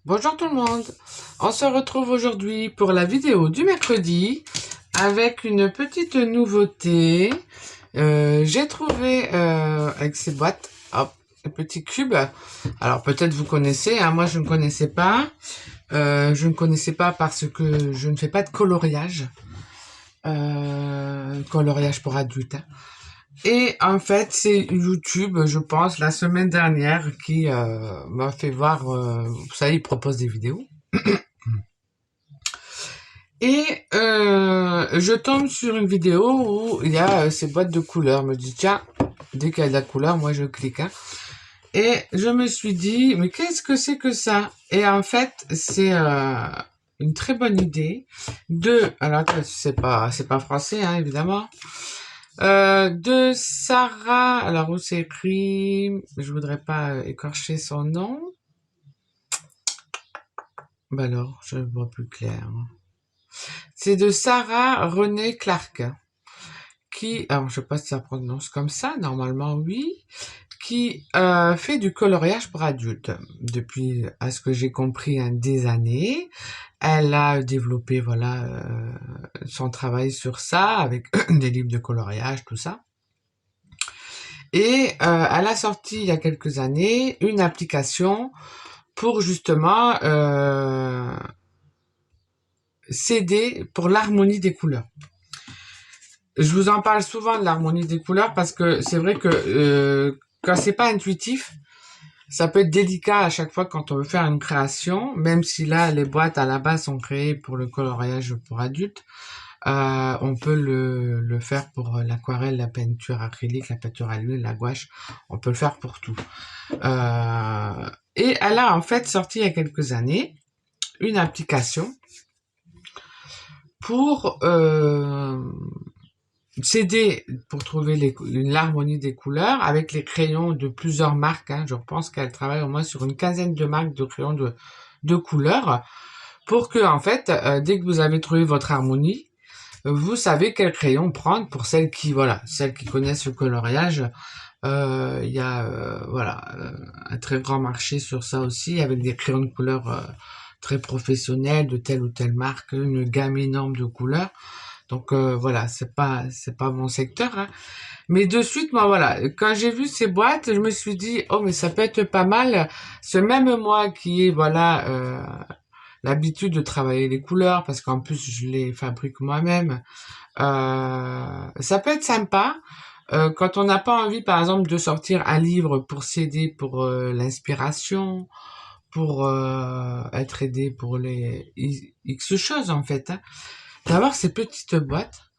Bonjour tout le monde, on se retrouve aujourd'hui pour la vidéo du mercredi avec une petite nouveauté. J'ai trouvé avec ces boîtes, hop, un petit cube. Alors peut-être vous connaissez, hein, moi je ne connaissais pas. Je ne connaissais pas parce que je ne fais pas de coloriage. Coloriage pour adultes, hein. Et en fait, c'est YouTube, je pense, la semaine dernière qui m'a fait voir, vous savez, il propose des vidéos. Et je tombe sur une vidéo où il y a ces boîtes de couleurs. Je me dis, tiens, dès qu'il y a de la couleur, moi je clique, hein. Et je me suis dit, mais qu'est-ce que c'est que ça? Et en fait, c'est une très bonne idée alors c'est pas français, hein, évidemment. De Sarah, alors où c'est écrit, je voudrais pas écorcher son nom. Bah alors, je vois plus clair. C'est de Sarah Renée Clark, qui, alors je sais pas si ça prononce comme ça, normalement oui, qui fait du coloriage pour adultes. Depuis, à ce que j'ai compris, des années. Elle a développé, voilà, son travail sur ça, avec des livres de coloriage, tout ça. Et elle a sorti, il y a quelques années, une application pour justement s'aider pour l'harmonie des couleurs. Je vous en parle souvent de l'harmonie des couleurs parce que c'est vrai que quand c'est pas intuitif, ça peut être délicat à chaque fois quand on veut faire une création, même si là les boîtes à la base sont créées pour le coloriage pour adultes. On peut le faire pour l'aquarelle, la peinture acrylique, la peinture à l'huile, la gouache. On peut le faire pour tout. Et elle a en fait sorti il y a quelques années une application pour s'aider pour trouver l'harmonie des couleurs avec les crayons de plusieurs marques, hein. Je pense qu'elle travaille au moins sur une quinzaine de marques de crayons de couleurs pour que, en fait, dès que vous avez trouvé votre harmonie, vous savez quel crayon prendre pour celles qui connaissent le coloriage. Il y a, un très grand marché sur ça aussi avec des crayons de couleur très professionnels de telle ou telle marque, une gamme énorme de couleurs. Donc voilà, c'est pas mon secteur, hein. Mais de suite, moi voilà, quand j'ai vu ces boîtes, je me suis dit oh mais ça peut être pas mal. Ce même moi qui est voilà l'habitude de travailler les couleurs parce qu'en plus je les fabrique moi-même, ça peut être sympa. Quand on n'a pas envie, par exemple, de sortir un livre pour s'aider pour l'inspiration, pour être aidé pour les X choses en fait, hein. D'avoir ces petites boîtes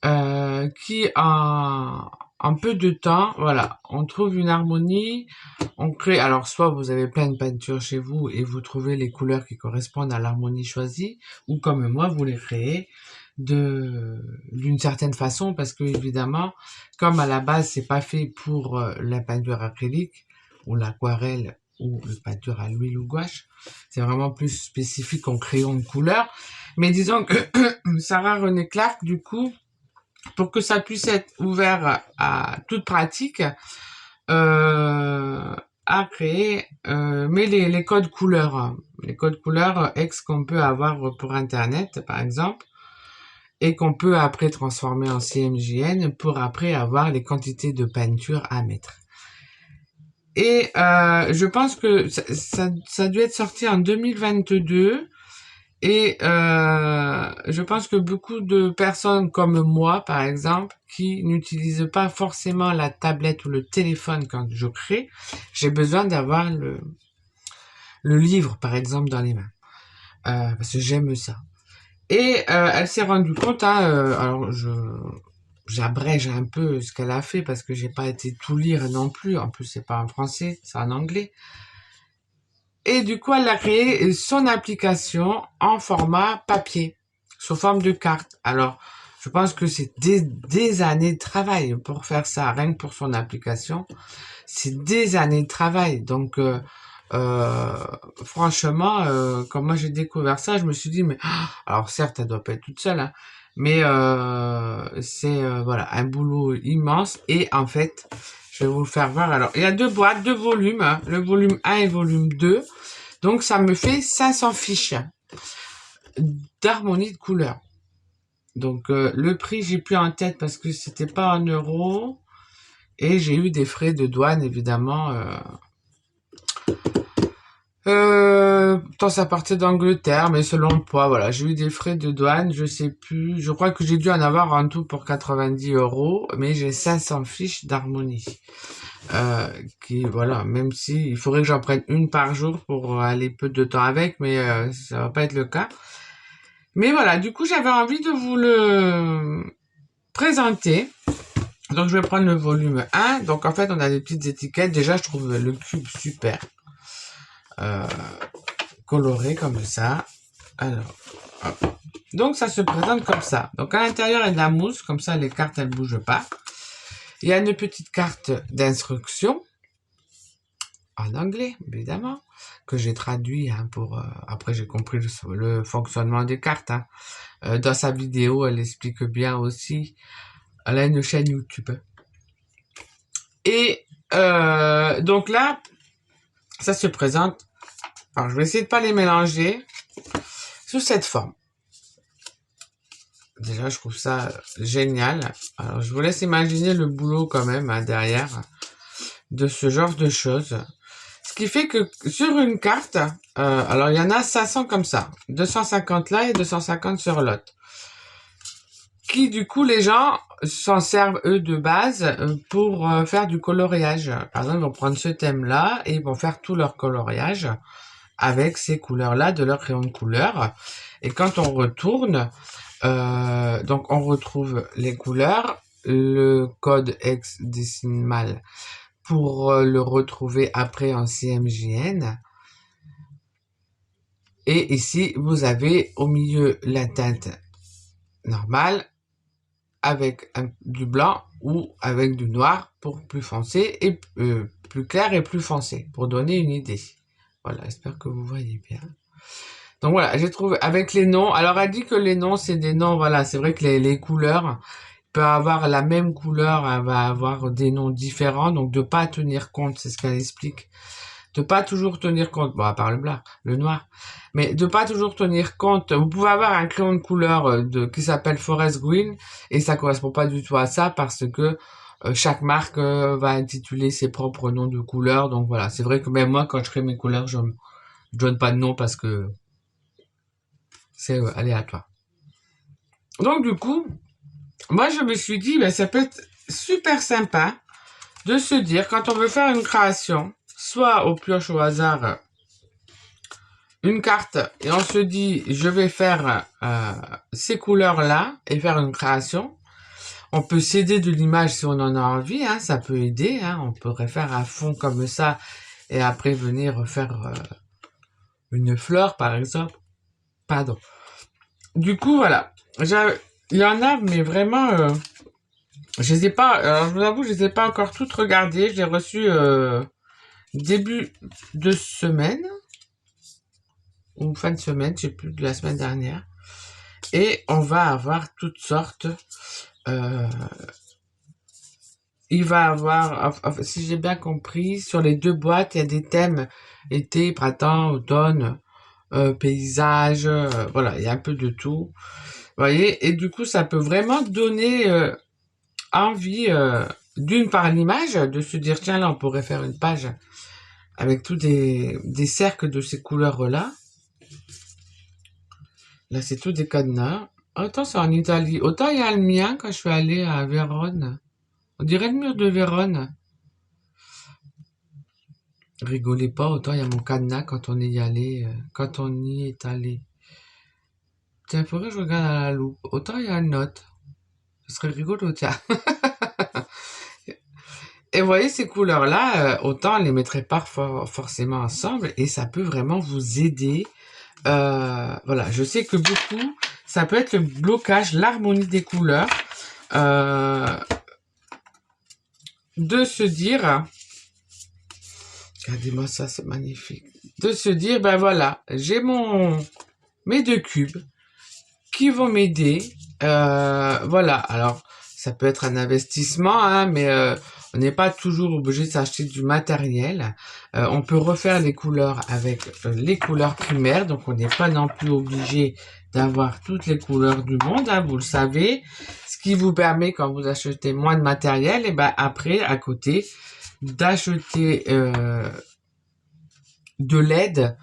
qui en peu de temps, voilà, on trouve une harmonie, on crée, alors soit vous avez plein de peintures chez vous et vous trouvez les couleurs qui correspondent à l'harmonie choisie, ou comme moi, vous les créez d'une certaine façon, parce que évidemment, comme à la base, c'est pas fait pour la peinture acrylique, ou l'aquarelle, ou la peinture à l'huile ou gouache, c'est vraiment plus spécifique en crayon de couleur, mais disons que Sarah René Clark, du coup, pour que ça puisse être ouvert à toute pratique, à créer, mais les codes couleurs, hein. Les codes couleurs ex qu'on peut avoir pour Internet, par exemple, et qu'on peut après transformer en CMJN pour après avoir les quantités de peinture à mettre. Et je pense que ça a dû être sorti en 2022. Et je pense que beaucoup de personnes comme moi, par exemple, qui n'utilisent pas forcément la tablette ou le téléphone quand je crée, j'ai besoin d'avoir le livre, par exemple, dans les mains. Parce que j'aime ça. Et elle s'est rendue compte, hein, alors j'abrège un peu ce qu'elle a fait parce que j'ai pas été tout lire non plus. En plus, c'est pas en français, c'est en anglais. Et du coup, elle a créé son application en format papier, sous forme de carte. Alors, je pense que c'est des années de travail pour faire ça, rien que pour son application. C'est des années de travail. Donc, franchement, quand moi j'ai découvert ça, je me suis dit, mais alors certes, elle doit pas être toute seule, hein, mais c'est voilà un boulot immense. Et en fait, je vais vous le faire voir. Alors, il y a deux boîtes, deux volumes, hein, le volume 1 et le volume 2. Donc, ça me fait 500 fiches d'harmonie de couleurs. Donc, le prix, j'ai plus en tête parce que c'était pas en euros. Et j'ai eu des frais de douane, évidemment. Tant ça partait d'Angleterre, mais selon le poids, voilà. J'ai eu des frais de douane, je sais plus. Je crois que j'ai dû en avoir en tout pour 90 euros, mais j'ai 500 fiches d'harmonie. Voilà, même si il faudrait que j'en prenne une par jour pour aller peu de temps avec, mais ça va pas être le cas. Mais voilà, du coup, j'avais envie de vous le présenter. Donc, je vais prendre le volume 1. Donc, en fait, on a des petites étiquettes. Déjà, je trouve le cube super. Coloré comme ça. Alors, hop. Donc, ça se présente comme ça. Donc, à l'intérieur, il y a de la mousse. Comme ça, les cartes, elles bougent pas. Il y a une petite carte d'instruction. En anglais, évidemment. Que j'ai traduit pour... après, j'ai compris le fonctionnement des cartes. Dans sa vidéo, elle explique bien aussi. Elle a une chaîne YouTube. Et donc là, ça se présente. Alors, je vais essayer de pas les mélanger sous cette forme. Déjà, je trouve ça génial. Alors, je vous laisse imaginer le boulot quand même derrière de ce genre de choses. Ce qui fait que sur une carte, alors il y en a 500 comme ça. 250 là et 250 sur l'autre. Qui, du coup, les gens s'en servent, eux, de base pour faire du coloriage. Par exemple, ils vont prendre ce thème-là et ils vont faire tout leur coloriage avec ces couleurs-là de leur crayon de couleur. Et quand on retourne, donc on retrouve les couleurs, le code hexadécimal pour le retrouver après en CMJN. Et ici, vous avez au milieu la teinte normale avec du blanc ou avec du noir pour plus foncé et plus clair et plus foncé pour donner une idée. Voilà, j'espère que vous voyez bien. Donc voilà, j'ai trouvé avec les noms. Alors elle dit que les noms c'est des noms, voilà, c'est vrai que les couleurs peuvent avoir la même couleur, elle va avoir des noms différents, donc de pas tenir compte, c'est ce qu'elle explique. De pas toujours tenir compte, bon à part le blanc, le noir, mais de pas toujours tenir compte. Vous pouvez avoir un crayon de couleur qui s'appelle Forest Green et ça correspond pas du tout à ça parce que chaque marque va intituler ses propres noms de couleurs. Donc voilà, c'est vrai que même moi quand je crée mes couleurs, je donne pas de nom parce que c'est aléatoire. Donc du coup, moi je me suis dit, ben, ça peut être super sympa de se dire quand on veut faire une création, soit au pioche au hasard une carte et on se dit je vais faire ces couleurs là et faire une création. On peut s'aider de l'image si on en a envie, hein, ça peut aider, hein, on pourrait faire un fond comme ça et après venir faire une fleur par exemple. Pardon. Du coup voilà, il y en a mais vraiment je les ai pas, alors je vous avoue je les ai pas encore toutes regardées, je les ai reçues début de semaine ou fin de semaine, je sais plus, de la semaine dernière. Et on va avoir toutes sortes. Il va avoir, si j'ai bien compris, sur les deux boîtes, il y a des thèmes été, printemps, automne, paysage, voilà, il y a un peu de tout. Vous voyez, et du coup, ça peut vraiment donner envie, d'une part l'image, de se dire, tiens, là, on pourrait faire une page avec tous des cercles de ces couleurs-là. Là, c'est tout des cadenas. Autant c'est en Italie. Autant il y a le mien quand je suis allée à Vérone. On dirait le mur de Vérone. Rigolez pas, autant il y a mon cadenas quand on y allé, quand on y est allé. Tiens, faudrait que je regarde à la loupe. Autant il y a une note. Ce serait rigolo, tiens. Et vous voyez ces couleurs-là, autant on les mettrait pas forcément ensemble et ça peut vraiment vous aider. Voilà, je sais que beaucoup, ça peut être le blocage, l'harmonie des couleurs. De se dire, regardez-moi ça, c'est magnifique. De se dire, ben voilà, j'ai mes deux cubes qui vont m'aider. Voilà, alors ça peut être un investissement, hein, mais On n'est pas toujours obligé de s'acheter du matériel. On peut refaire les couleurs avec les couleurs primaires, donc on n'est pas non plus obligé d'avoir toutes les couleurs du monde, hein, vous le savez. Ce qui vous permet, quand vous achetez moins de matériel, et ben après, à côté, d'acheter de l'aide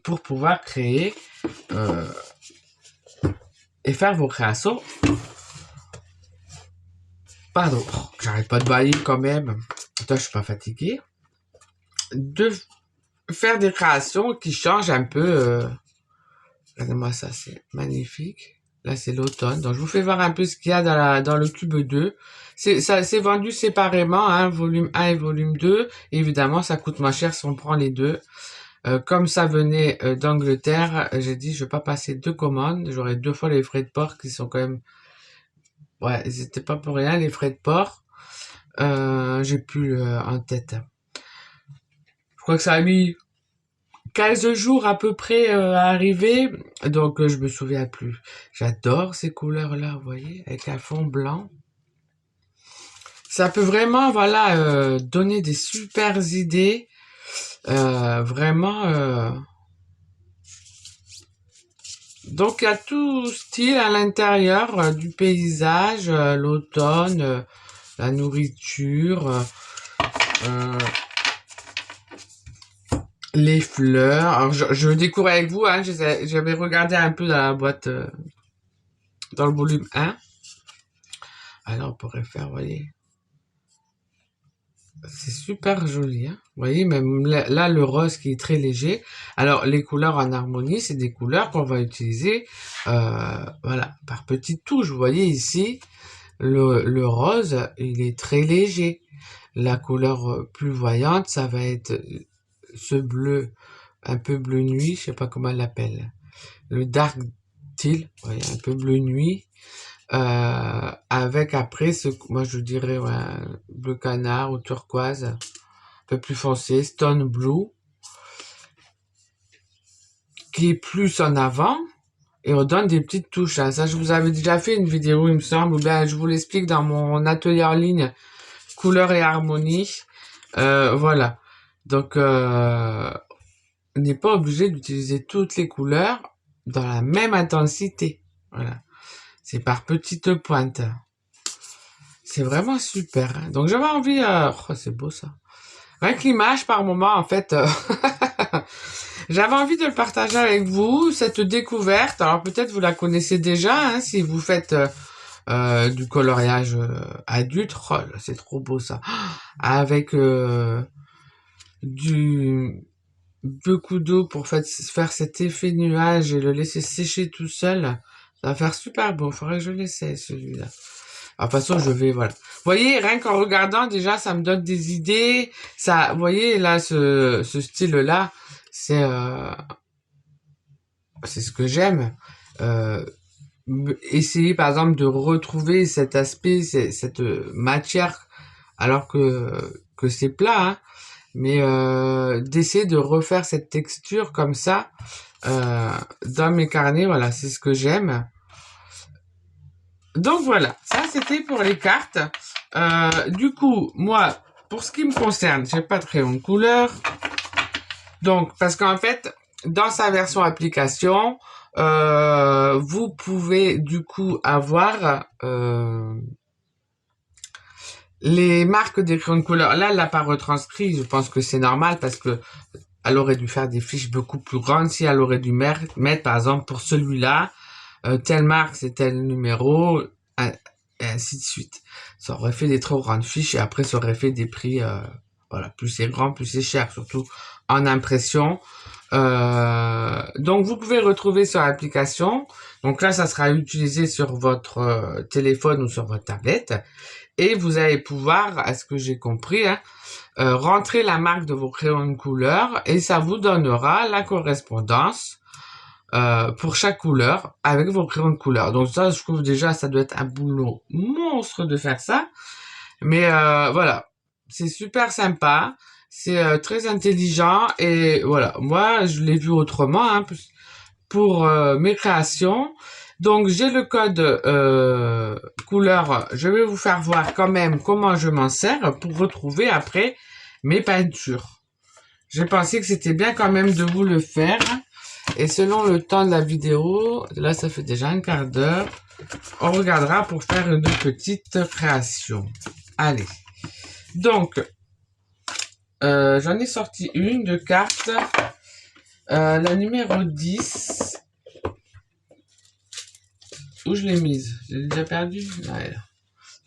pour pouvoir créer et faire vos créations. Pardon, j'arrête pas de bailler quand même. Toi, je suis pas fatiguée. De faire des créations qui changent un peu. Regardez-moi ça, c'est magnifique. Là, c'est l'automne. Donc, je vous fais voir un peu ce qu'il y a dans le cube 2. C'est vendu séparément, hein, volume 1 et volume 2. Et évidemment, ça coûte moins cher si on prend les deux. Comme ça venait d'Angleterre, j'ai dit, je vais pas passer 2 commandes. J'aurais 2 fois les frais de port qui sont quand même... Ouais, ils étaient pas pour rien, les frais de port. J'ai plus en tête. Je crois que ça a mis 15 jours à peu près à arriver, donc je me souviens plus. J'adore ces couleurs-là, vous voyez, avec un fond blanc. Ça peut vraiment, voilà, donner des super idées. Vraiment... Donc il y a tout style à l'intérieur, du paysage, l'automne, la nourriture, les fleurs. Alors je découvre avec vous, hein, j'avais regardé un peu dans la boîte, dans le volume 1. Alors on pourrait faire, vous voyez, c'est super joli, hein. Vous voyez, même là, le rose qui est très léger. Alors les couleurs en harmonie, c'est des couleurs qu'on va utiliser, voilà, par petites touches. Vous voyez ici, le rose, il est très léger. La couleur plus voyante, ça va être ce bleu, un peu bleu nuit, je sais pas comment elle l'appelle. Le dark teal, voyez, un peu bleu nuit. Avec après, moi je dirais ouais, bleu canard ou turquoise, un peu plus foncé, stone blue, qui est plus en avant. Et on donne des petites touches. Hein. Ça, je vous avais déjà fait une vidéo, il me semble, ou bien je vous l'explique dans mon atelier en ligne, couleur et harmonie. Voilà. Donc, on n'est pas obligé d'utiliser toutes les couleurs dans la même intensité. Voilà. C'est par petites pointes. C'est vraiment super. Hein. Donc, j'avais envie... Oh, c'est beau, ça. Rien que l'image, par moment, en fait... J'avais envie de le partager avec vous, cette découverte. Alors peut-être vous la connaissez déjà, hein, si vous faites du coloriage adulte. Oh, là, c'est trop beau ça. Avec beaucoup d'eau pour faire cet effet nuage et le laisser sécher tout seul. Ça va faire super beau. Il faudrait que je l'essaie celui-là. Alors, de toute façon, je vais, voilà. Vous voyez, rien qu'en regardant, déjà, ça me donne des idées. Ça, vous voyez, là, ce style-là, c'est ce que j'aime. Essayer, par exemple, de retrouver cet aspect, cette matière, alors que c'est plat, hein, mais d'essayer de refaire cette texture comme ça dans mes carnets, voilà, c'est ce que j'aime. Donc voilà, ça c'était pour les cartes. Du coup, moi, pour ce qui me concerne, j'ai pas de crayon de couleur. Donc, parce qu'en fait, dans sa version application, vous pouvez du coup avoir les marques des crayons de couleur. Là, elle l'a pas retranscrit. Je pense que c'est normal parce que elle aurait dû faire des fiches beaucoup plus grandes. Si elle aurait dû mettre par exemple, pour celui-là, telle marque, c'est tel numéro, et ainsi de suite. Ça aurait fait des trop grandes fiches et après, ça aurait fait des prix, voilà, plus c'est grand, plus c'est cher, surtout en impression. Donc, vous pouvez retrouver sur l'application. Donc là, ça sera utilisé sur votre téléphone ou sur votre tablette. Et vous allez pouvoir, à ce que j'ai compris, hein, rentrer la marque de vos crayons de couleur et ça vous donnera la correspondance pour chaque couleur avec vos crayons de couleur. Donc ça, je trouve déjà, ça doit être un boulot monstre de faire ça. Mais voilà, c'est super sympa, c'est très intelligent et voilà, moi, je l'ai vu autrement hein, pour mes créations. Donc, j'ai le code couleur. Je vais vous faire voir quand même comment je m'en sers pour retrouver après mes peintures. J'ai pensé que c'était bien quand même de vous le faire. Et selon le temps de la vidéo, là ça fait déjà un quart d'heure, on regardera pour faire une petite création. Allez. Donc, j'en ai sorti une de carte. La numéro 10. Où je l'ai mise? Je l'ai déjà perdue?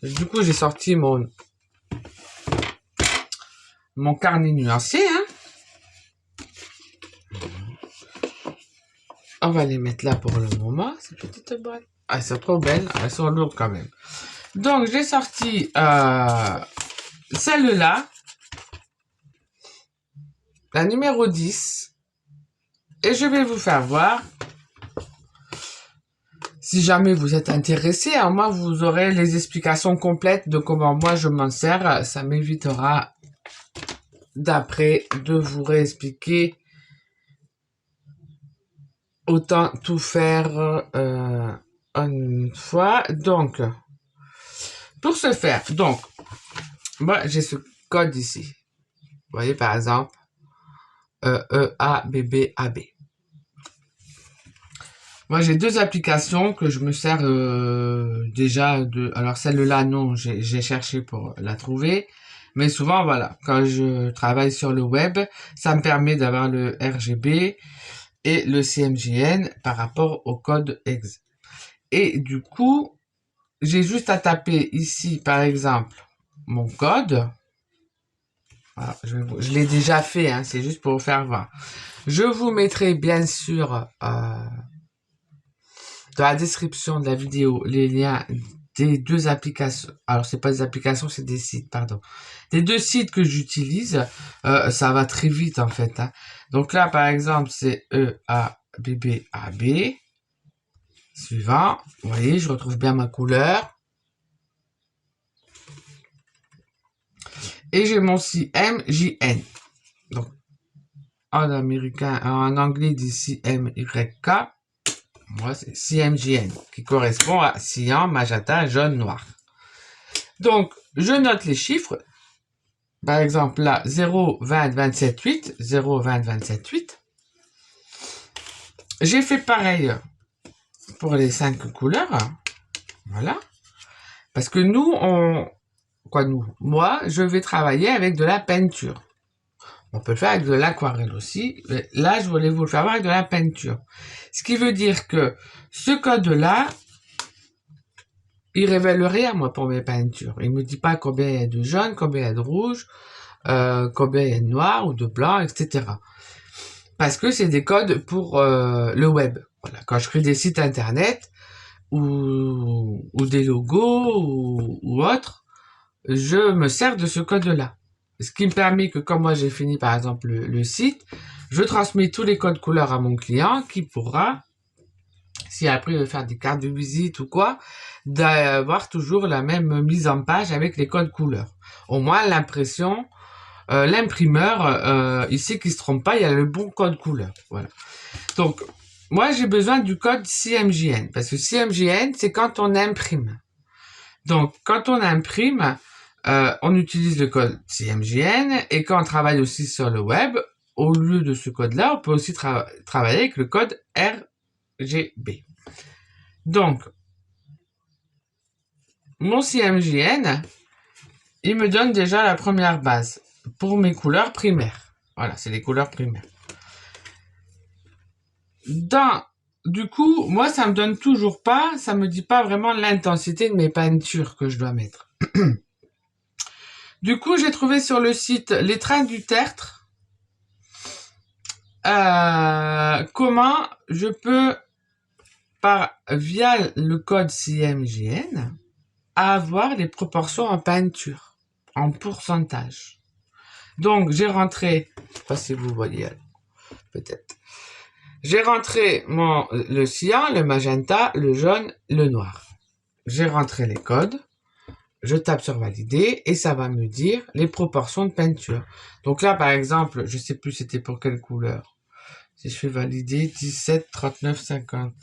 Du coup, j'ai sorti mon carnet nuancé. Hein. On va les mettre là pour le moment, ces petites boîtes. Ah, elles sont trop belles. Elles sont lourdes quand même. Donc, j'ai sorti celle-là. La numéro 10. Et je vais vous faire voir. Si jamais vous êtes intéressé, à moi vous aurez les explications complètes de comment moi je m'en sers. Ça m'évitera d'après de vous réexpliquer. Autant tout faire une fois. Donc, pour ce faire, donc, moi j'ai ce code ici. Vous voyez par exemple, EABBAB. Moi, j'ai deux applications que je me sers déjà de... Alors, celle-là, non, j'ai cherché pour la trouver. Mais souvent, voilà, quand je travaille sur le web, ça me permet d'avoir le RGB et le CMJN par rapport au code exe. Et du coup, j'ai juste à taper ici, par exemple, mon code. Alors, je l'ai déjà fait, hein, c'est juste pour vous faire voir. Je vous mettrai bien sûr... dans la description de la vidéo, les liens des deux applications. Alors, c'est pas des applications, c'est des sites, pardon. Des deux sites que j'utilise. Ça va très vite, en fait. Hein. Donc là, par exemple, c'est EABBAB. Suivant. Vous voyez, je retrouve bien ma couleur. Et j'ai mon CMJN. Donc, en américain, en anglais, dit CMYK. Moi, c'est CMJN, qui correspond à cyan, magenta, jaune, noir. Donc, je note les chiffres. Par exemple, là, 0, 20, 27, 8. 0, 20, 27, 8. J'ai fait pareil pour les 5 couleurs. Voilà. Parce que nous, moi, je vais travailler avec de la peinture. On peut le faire avec de l'aquarelle aussi. Mais là, je voulais vous le faire voir avec de la peinture. Ce qui veut dire que ce code-là, il révèle rien, moi, pour mes peintures. Il me dit pas combien il y a de jaune, combien il y a de rouge, combien il y a de noir ou de blanc, etc. Parce que c'est des codes pour le web. Voilà. Quand je crée des sites internet ou des logos ou autres, je me sers de ce code-là. Ce qui me permet que, comme moi j'ai fini par exemple le site, je transmets tous les codes couleurs à mon client qui pourra, si après il veut faire des cartes de visite ou quoi, d'avoir toujours la même mise en page avec les codes couleurs. Au moins l'impression, l'imprimeur, il sait qu'il se trompe pas, il y a le bon code couleur. Voilà. Donc, moi j'ai besoin du code CMJN, parce que CMJN, c'est quand on imprime. Donc, quand on imprime, on utilise le code CMJN, et quand on travaille aussi sur le web, au lieu de ce code-là, on peut aussi travailler avec le code RGB. Donc, mon CMJN, il me donne déjà la première base pour mes couleurs primaires. Voilà, c'est les couleurs primaires. Du coup, moi, ça me donne toujours pas, ça me dit pas vraiment l'intensité de mes peintures que je dois mettre. Du coup, j'ai trouvé sur le site Les Trains du Tertre comment je peux, via le code CMJN, avoir les proportions en peinture, en pourcentage. Donc, j'ai rentré, je sais pas si vous voyez, peut-être. J'ai rentré le cyan, le magenta, le jaune, le noir. J'ai rentré les codes. Je tape sur valider et ça va me dire les proportions de peinture. Donc là, par exemple, je sais plus c'était pour quelle couleur. Si je fais valider, 17, 39, 50.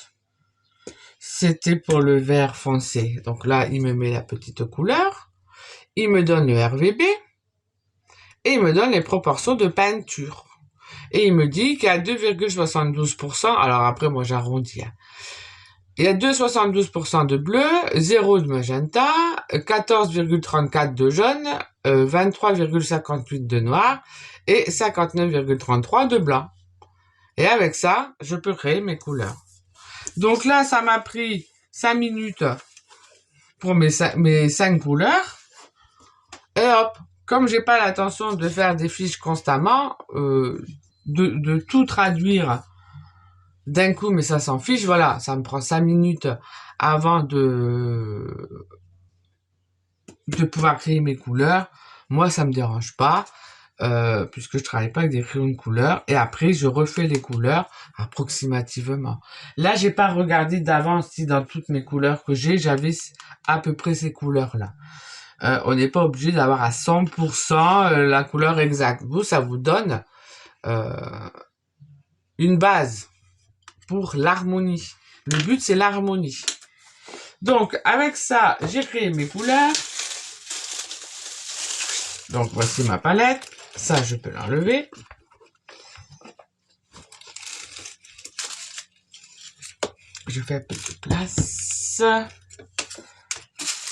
c'était pour le vert foncé. Donc là, il me met la petite couleur, il me donne le RVB et il me donne les proportions de peinture. Et il me dit qu'il y a 2,72%. Alors après, moi j'arrondis. Il y a 2,72% de bleu, 0 de magenta, 14,34 de jaune, 23,58 de noir et 59,33 de blanc. Et avec ça, je peux créer mes couleurs. Donc là, ça m'a pris 5 minutes pour mes 5 couleurs. Et hop, comme j'ai pas l'intention de faire des fiches constamment, de tout traduire d'un coup, mais ça s'en fiche, voilà, ça me prend 5 minutes avant de pouvoir créer mes couleurs. Moi, ça me dérange pas, puisque je travaille pas avec des crayons de couleur. Et après, je refais les couleurs approximativement. Là, j'ai pas regardé d'avance si dans toutes mes couleurs que j'avais à peu près ces couleurs-là. On n'est pas obligé d'avoir à 100% la couleur exacte. Vous, ça vous donne une base pour l'harmonie. Le but, c'est l'harmonie. Donc, avec ça, j'ai créé mes couleurs. Donc, voici ma palette. Ça, je peux l'enlever. Je fais un peu de place.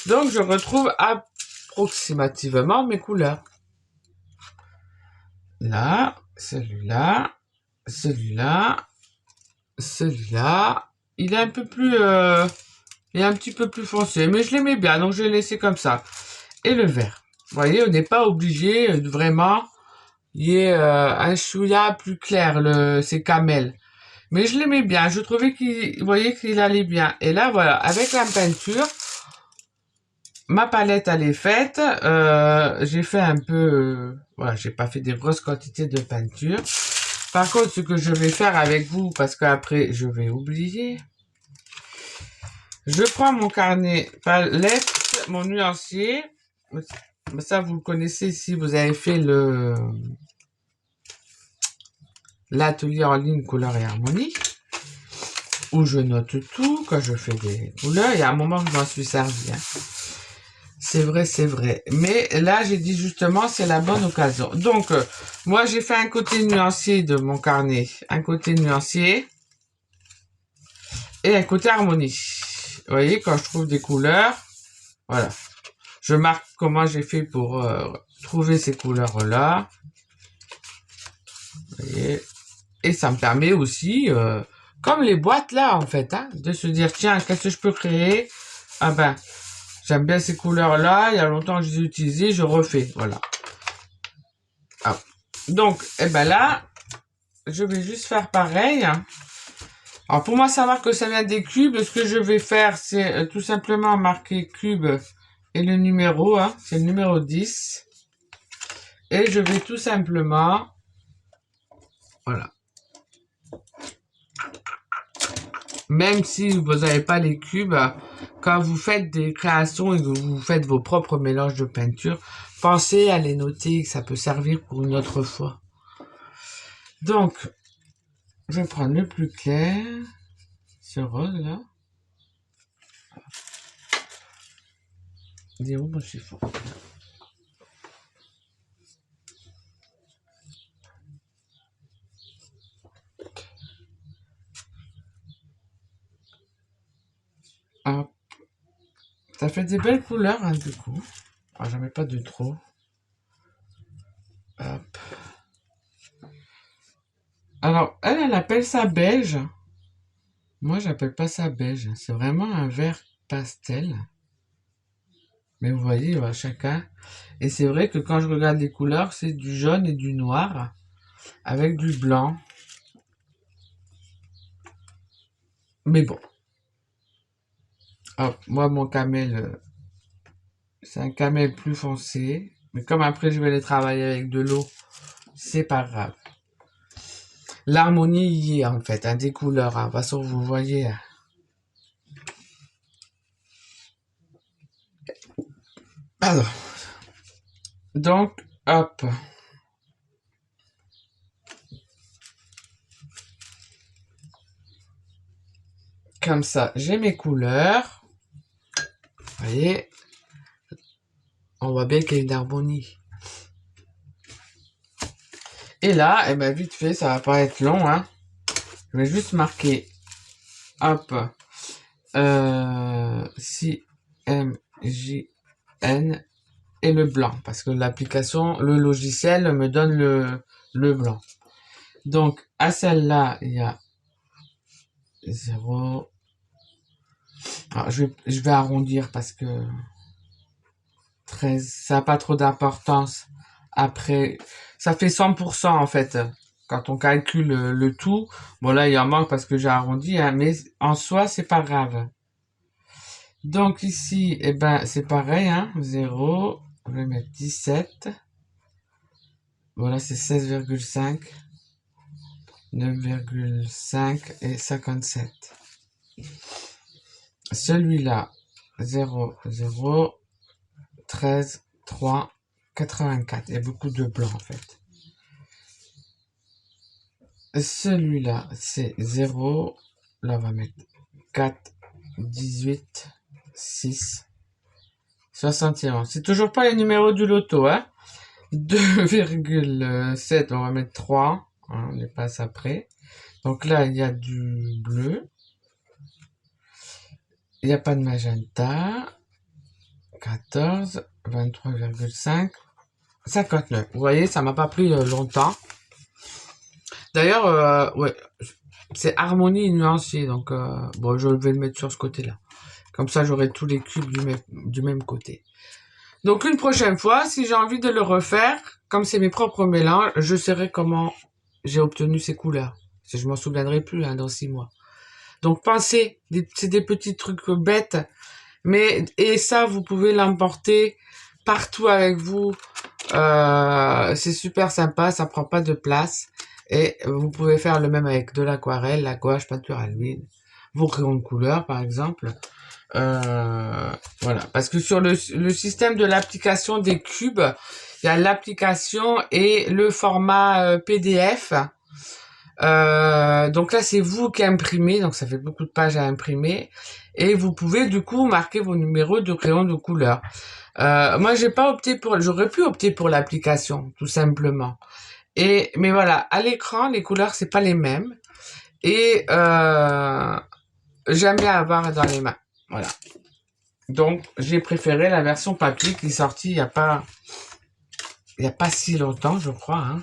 Donc, je retrouve approximativement mes couleurs. Là, celui-là, celui-là, celui-là. Il est un peu plus... il est un petit peu plus foncé, mais je l'aimais bien, donc je l'ai laissé comme ça. Et le vert. Vous voyez, on n'est pas obligé de vraiment... Il y a un chouïa plus clair, c'est camel. Mais je l'aimais bien, je trouvais qu'il, vous voyez, qu'il allait bien. Et là, voilà, avec la peinture, ma palette, elle est faite. J'ai fait un peu... voilà, j'ai pas fait des grosses quantités de peinture. Par contre, ce que je vais faire avec vous, parce qu'après, je vais oublier. Je prends mon carnet palette, mon nuancier. Ça, vous le connaissez si vous avez fait l'atelier en ligne couleur et harmonie, où je note tout quand je fais des couleurs. Il y a un moment que je m'en suis servi. Hein. C'est vrai, c'est vrai. Mais là, j'ai dit justement, c'est la bonne occasion. Donc, moi, j'ai fait un côté nuancier de mon carnet. Un côté nuancier et un côté harmonie. Vous voyez, quand je trouve des couleurs, voilà. Je marque comment j'ai fait pour trouver ces couleurs-là. Vous voyez. Et ça me permet aussi, comme les boîtes là, en fait, hein, de se dire, tiens, qu'est-ce que je peux créer? Ah ben, j'aime bien ces couleurs-là, il y a longtemps que je les ai utilisées, je refais, voilà. Ah. Donc, eh ben là, je vais juste faire pareil. Alors, pour moi, savoir que ça vient des cubes, ce que je vais faire, c'est tout simplement marquer cube et le numéro, hein, c'est le numéro 10. Et je vais tout simplement, voilà. Même si vous n'avez pas les cubes, quand vous faites des créations et que vous faites vos propres mélanges de peinture, pensez à les noter, que ça peut servir pour une autre fois. Donc, je vais prendre le plus clair, ce rose là. Dis où mon chiffon. Hop. Ça fait des belles couleurs, hein, du coup. Ah, j'en mets pas de trop. Hop. Alors, elle appelle ça beige. Moi, j'appelle pas ça beige. C'est vraiment un vert pastel. Mais vous voyez, voilà, chacun. Et c'est vrai que quand je regarde les couleurs, c'est du jaune et du noir avec du blanc. Mais bon. Hop, moi, mon camel, c'est un camel plus foncé. Mais comme après, je vais les travailler avec de l'eau, c'est pas grave. L'harmonie y est, en fait, hein, des couleurs. Hein. De toute façon, vous voyez. Hein. Alors. Donc, hop. Comme ça, j'ai mes couleurs. Vous voyez, on voit bien qu'il y a une harmonie. Et là, eh ben, vite fait, ça va pas être long, hein. Je vais juste marquer, hop, CMJN et le blanc, parce que l'application, le logiciel me donne le blanc. Donc, à celle-là, il y a 0. Alors, je vais arrondir parce que 13, ça n'a pas trop d'importance. Après, ça fait 100% en fait. Quand on calcule le tout, bon là il en manque parce que j'ai arrondi, hein, mais en soi c'est pas grave. Donc ici, eh ben c'est pareil, hein, 0, je vais mettre 17. Voilà, c'est 16,5, 9,5 et 57. Celui-là, 0, 0, 13, 3, 84. Il y a beaucoup de blanc en fait. Celui-là, c'est 0. Là, on va mettre 4, 18, 6, 71. C'est toujours pas les numéros du loto, hein. 2,7, on va mettre 3. Hein, on les passe après. Donc là, il y a du bleu. Il n'y a pas de magenta. 14, 23,5, 59. Vous voyez, ça m'a pas pris longtemps. D'ailleurs, ouais, c'est harmonie nuancier, donc bon, je vais le mettre sur ce côté-là. Comme ça, j'aurai tous les cubes du même côté. Donc une prochaine fois, si j'ai envie de le refaire, comme c'est mes propres mélanges, je saurai comment j'ai obtenu ces couleurs. Si je m'en souviendrai plus hein, dans 6 mois. Donc pensez, c'est des petits trucs bêtes, mais et ça, vous pouvez l'emporter partout avec vous. C'est super sympa, ça prend pas de place. Et vous pouvez faire le même avec de l'aquarelle, la gouache, peinture à l'huile, vos crayons de couleur par exemple. Voilà, parce que sur le système de l'application des cubes, il y a l'application et le format PDF. Donc là, c'est vous qui imprimez, donc ça fait beaucoup de pages à imprimer. Et vous pouvez du coup marquer vos numéros de crayons de couleur. Moi, j'ai pas opté j'aurais pu opter pour l'application, tout simplement. Mais voilà, à l'écran, les couleurs, c'est pas les mêmes. Et j'aime bien avoir dans les mains. Voilà. Donc, j'ai préféré la version papier qui est sortie il y a pas si longtemps, je crois.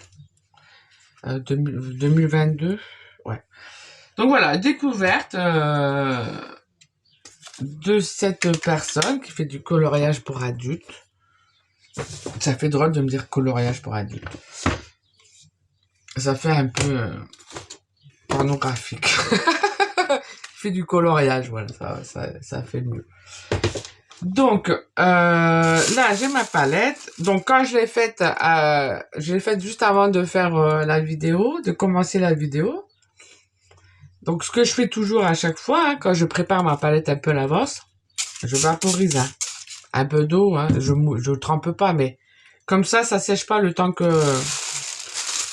Hein. 2022. Ouais. Donc voilà, découverte de cette personne qui fait du coloriage pour adultes. Ça fait drôle de me dire coloriage pour adultes. Ça fait un peu pornographique. Fait du coloriage, voilà, ça fait mieux. Donc, là, j'ai ma palette. Donc, quand je l'ai faite juste avant de faire la vidéo, de commencer la vidéo. Donc, ce que je fais toujours à chaque fois, hein, quand je prépare ma palette un peu à l'avance, je vaporise un peu d'eau. Hein, je trempe pas, mais comme ça sèche pas le temps que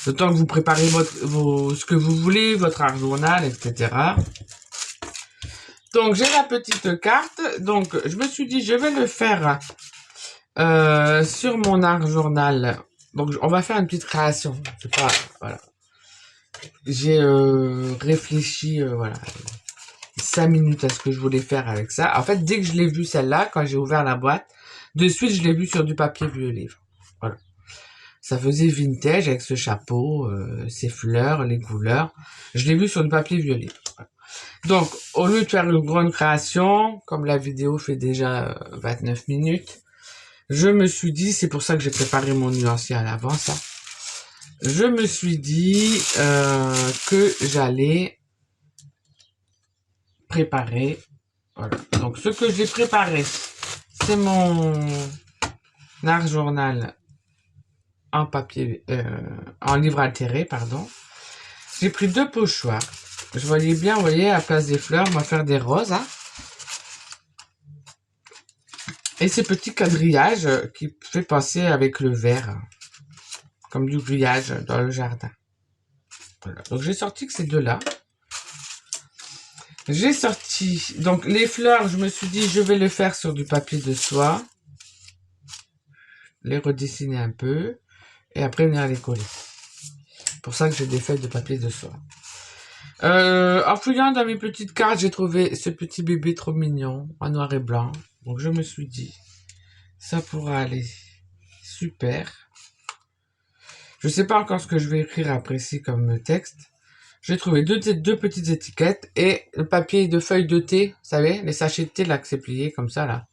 vous préparez ce que vous voulez, votre art journal, etc. Donc, j'ai la petite carte. Donc, je me suis dit, je vais le faire sur mon art journal. Donc, on va faire une petite création. C'est pas, voilà. J'ai réfléchi, voilà, 5 minutes à ce que je voulais faire avec ça. En fait, dès que je l'ai vu celle-là, quand j'ai ouvert la boîte, de suite, je l'ai vu sur du papier vieux livre. Voilà. Ça faisait vintage avec ce chapeau, ces fleurs, les couleurs. Je l'ai vu sur du papier vieux livre. Voilà. Donc, au lieu de faire une grande création, comme la vidéo fait déjà 29 minutes, je me suis dit, c'est pour ça que j'ai préparé mon nuancier à l'avance, hein, je me suis dit que j'allais préparer. Voilà. Donc, ce que j'ai préparé, c'est mon art journal en papier, en livre altéré, pardon. J'ai pris 2 pochoirs. Je voyais bien, vous voyez, à la place des fleurs, on va faire des roses. Hein. Et ces petits quadrillages qui fait passer avec le vert, comme du grillage dans le jardin. Voilà. Donc j'ai sorti que ces deux-là. J'ai sorti, donc les fleurs, je me suis dit, je vais le faire sur du papier de soie, les redessiner un peu, et après venir les coller. C'est pour ça que j'ai des feuilles de papier de soie. En fouillant dans mes petites cartes, j'ai trouvé ce petit bébé trop mignon, en noir et blanc. Donc je me suis dit, ça pourra aller super. Je sais pas encore ce que je vais écrire après ci comme texte. J'ai trouvé deux petites étiquettes et le papier de feuilles de thé, vous savez, les sachets de thé là que c'est plié comme ça là.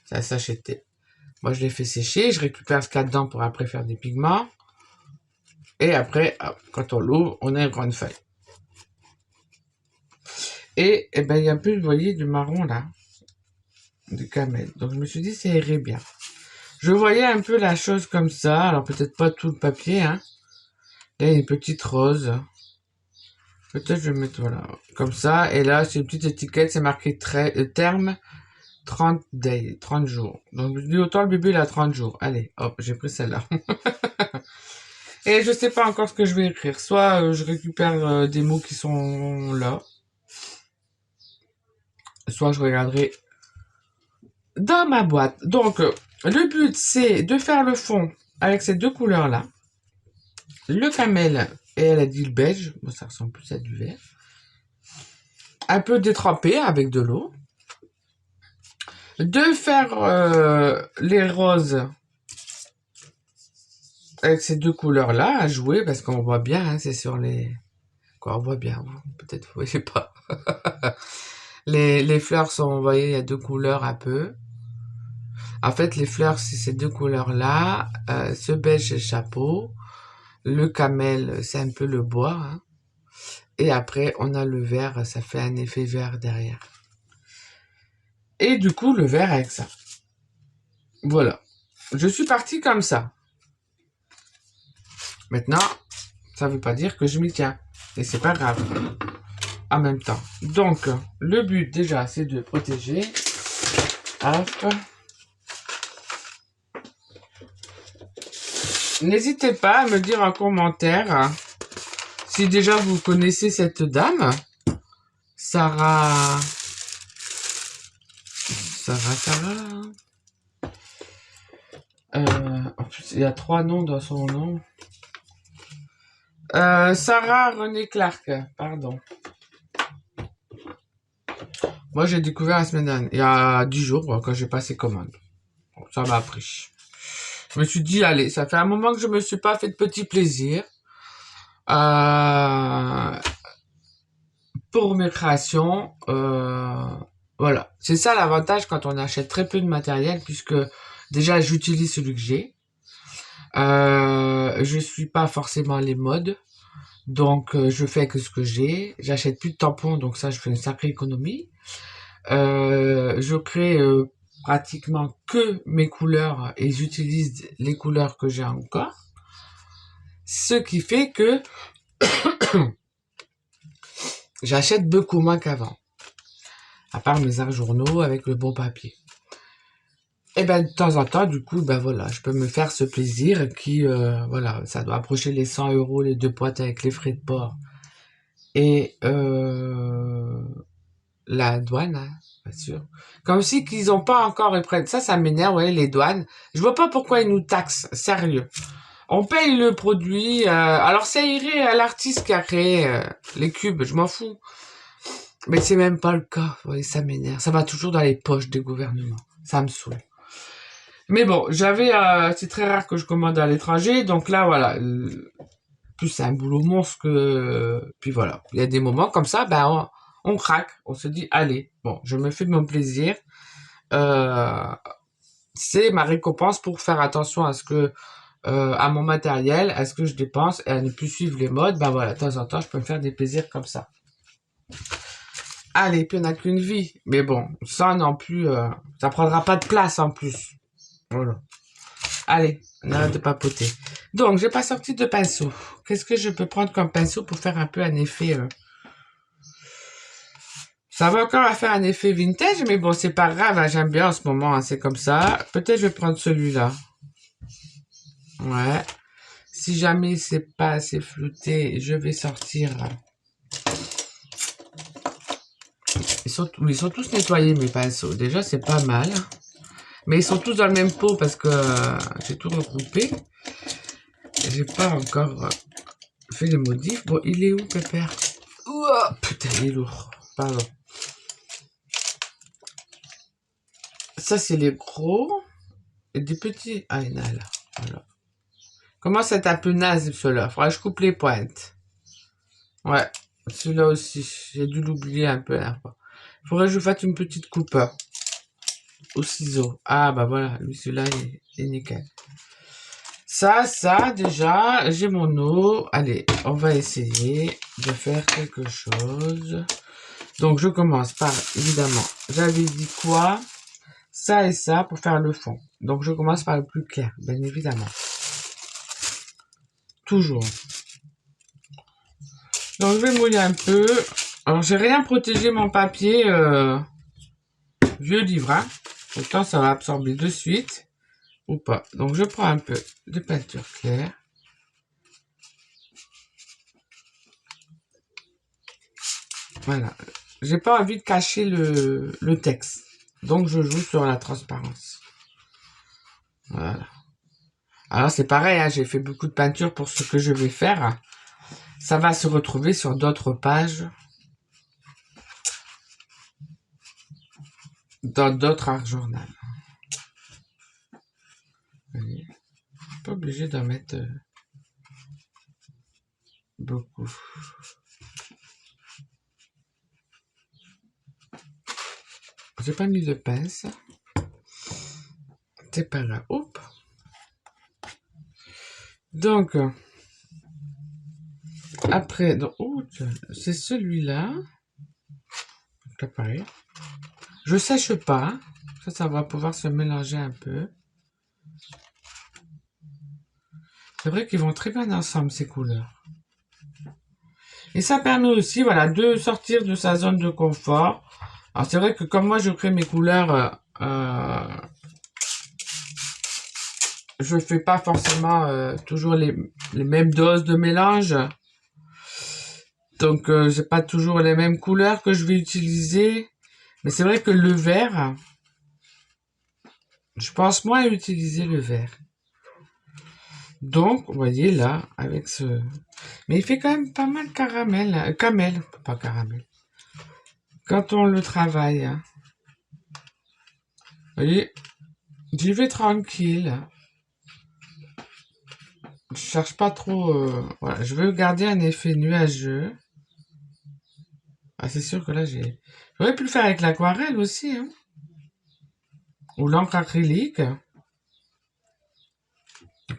C'est un sachet de thé. Moi je l'ai fait sécher, je récupère ce qu'il y a dedans pour après faire des pigments. Et après, hop, quand on l'ouvre, on a une grande feuille. Et ben il y a un peu, vous voyez, du marron là, du camel. Donc je me suis dit ça irait bien. Je voyais un peu la chose comme ça, alors peut-être pas tout le papier, hein. Là, il y a une petite rose. Peut-être je vais mettre, voilà, comme ça. Et là, c'est une petite étiquette, c'est marqué terme 30 days, 30 jours. Donc, je dis autant le bébé, il a 30 jours. Allez, hop, j'ai pris celle-là. Et je sais pas encore ce que je vais écrire. Soit je récupère des mots qui sont là. Soit je regarderai dans ma boîte. Donc, le but, c'est de faire le fond avec ces deux couleurs-là. Le camel, et elle a dit le beige. Bon, ça ressemble plus à du vert. Un peu détrempé avec de l'eau. De faire les roses avec ces deux couleurs-là à jouer, parce qu'on voit bien, hein, c'est sur les... Quoi, on voit bien, peut-être vous voyez pas. Les fleurs sont, vous voyez, il y a deux couleurs un peu. En fait, les fleurs, c'est ces deux couleurs-là. Ce beige, c'est le chapeau. Le camel, c'est un peu le bois. Hein. Et après, on a le vert, ça fait un effet vert derrière. Et du coup, le vert avec ça. Voilà. Je suis partie comme ça. Maintenant, ça veut pas dire que je m'y tiens. Et c'est pas grave. En même temps. Donc, le but déjà, c'est de protéger. Hop. N'hésitez pas à me dire en commentaire si déjà vous connaissez cette dame. Sarah. En plus, il y a 3 noms dans son nom. Sarah René Clark, pardon. Moi, j'ai découvert la semaine dernière, il y a 10 jours, quand j'ai passé commande. Ça m'a pris. Je me suis dit, allez, ça fait un moment que je me suis pas fait de petits plaisirs. Pour mes créations, voilà. C'est ça l'avantage quand on achète très peu de matériel, puisque déjà, j'utilise celui que j'ai. Je suis pas forcément les modes. Donc, je fais que ce que j'ai. J'achète plus de tampons, donc ça, je fais une sacrée économie. Je crée pratiquement que mes couleurs et j'utilise les couleurs que j'ai encore. Ce qui fait que j'achète beaucoup moins qu'avant. À part mes arts journaux avec le bon papier. Et ben de temps en temps, du coup, ben voilà, je peux me faire ce plaisir qui, voilà, ça doit approcher les 100 € les 2 boîtes avec les frais de port. Et la douane, hein, bien sûr. Comme si qu'ils ont pas encore, ils prennent ça m'énerve, ouais, les douanes. Je vois pas pourquoi ils nous taxent, sérieux. On paye le produit, alors ça irait à l'artiste qui a créé les cubes, je m'en fous. Mais c'est même pas le cas, vous voyez, ça m'énerve. Ça va toujours dans les poches des gouvernements. Ça me saoule. Mais bon, c'est très rare que je commande à l'étranger, donc là, voilà. Plus c'est un boulot monstre que, puis voilà. Il y a des moments comme ça, ben, on craque, on se dit, allez, bon, je me fais de mon plaisir. C'est ma récompense pour faire attention à ce que, à mon matériel, à ce que je dépense et à ne plus suivre les modes. Ben voilà, de temps en temps, je peux me faire des plaisirs comme ça. Allez, puis on n'a qu'une vie. Mais bon, ça non plus, ça prendra pas de place en plus. Voilà. Allez, on arrête de papoter. Donc, j'ai pas sorti de pinceau. Qu'est-ce que je peux prendre comme pinceau pour faire un peu un effet... Ça va encore à faire un effet vintage, mais bon, c'est pas grave, hein, j'aime bien en ce moment, hein, c'est comme ça. Peut-être je vais prendre celui-là. Ouais. Si jamais c'est pas assez flouté, je vais sortir Ils sont tous nettoyés, mes pinceaux. Déjà, c'est pas mal. Mais ils sont tous dans le même pot parce que j'ai tout regroupé. J'ai pas encore fait les modifs. Bon, il est où, Pépère? Ouah, putain, il est lourd. Pardon. Ça, c'est les gros. Et des petits. Ah, il y en a là. Voilà. Comment c'est un peu naze, ceux-là? Faudrait que je coupe les pointes. Ouais. Celui-là aussi. J'ai dû l'oublier un peu là. Faudrait que je fasse une petite coupe au ciseau. Ah, bah voilà. Lui, celui-là, il est nickel. Ça, déjà, j'ai mon eau. Allez, on va essayer de faire quelque chose. Donc, je commence par, évidemment, j'avais dit quoi? Ça et ça pour faire le fond. Donc, je commence par le plus clair, bien évidemment. Toujours. Donc, je vais mouiller un peu. Alors, j'ai rien protégé mon papier vieux livre, hein. Pourtant, ça va absorber de suite. Ou pas. Donc, je prends un peu de peinture claire. Voilà. J'ai pas envie de cacher le texte. Donc, je joue sur la transparence. Voilà. Alors, c'est pareil, hein, j'ai fait beaucoup de peinture pour ce que je vais faire. Ça va se retrouver sur d'autres pages. Dans d'autres art journal. Pas obligé d'en mettre beaucoup. J'ai pas mis de pince. C'est pas grave. Oups. Donc, après, c'est celui-là. Donc, pareil. Je sèche pas. Ça va pouvoir se mélanger un peu. C'est vrai qu'ils vont très bien ensemble, ces couleurs. Et ça permet aussi, voilà, de sortir de sa zone de confort. Alors, c'est vrai que comme moi, je crée mes couleurs, je fais pas forcément toujours les mêmes doses de mélange. Donc, j'ai pas toujours les mêmes couleurs que je vais utiliser. Mais c'est vrai que le vert, je pense moins utiliser le vert. Donc, vous voyez là, avec ce... Mais il fait quand même pas mal caramel. Camel, pas caramel. Quand on le travaille. Hein. Vous voyez, j'y vais tranquille. Je cherche pas trop... voilà, je veux garder un effet nuageux. Ah, c'est sûr que là, j'aurais pu le faire avec l'aquarelle aussi. Hein. Ou l'encre acrylique.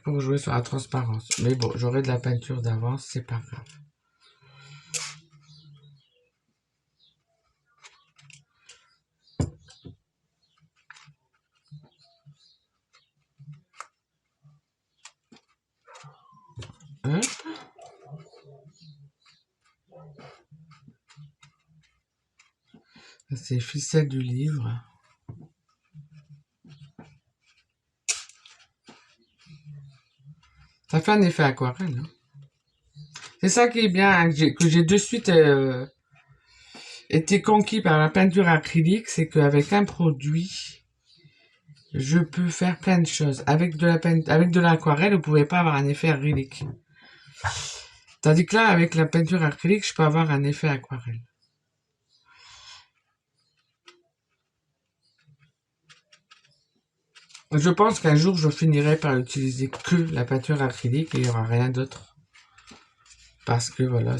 Pour jouer sur la transparence. Mais bon, j'aurai de la peinture d'avance, c'est pas grave. Hop. C'est ficelle du livre. Ça fait un effet aquarelle. Hein. C'est ça qui est bien, hein, que j'ai de suite été conquis par la peinture acrylique, c'est qu'avec un produit, je peux faire plein de choses. Avec de l'aquarelle, vous pouvez pas avoir un effet acrylique. Tandis que là, avec la peinture acrylique, je peux avoir un effet aquarelle. Je pense qu'un jour, je finirai par utiliser que la peinture acrylique et il n'y aura rien d'autre. Parce que voilà,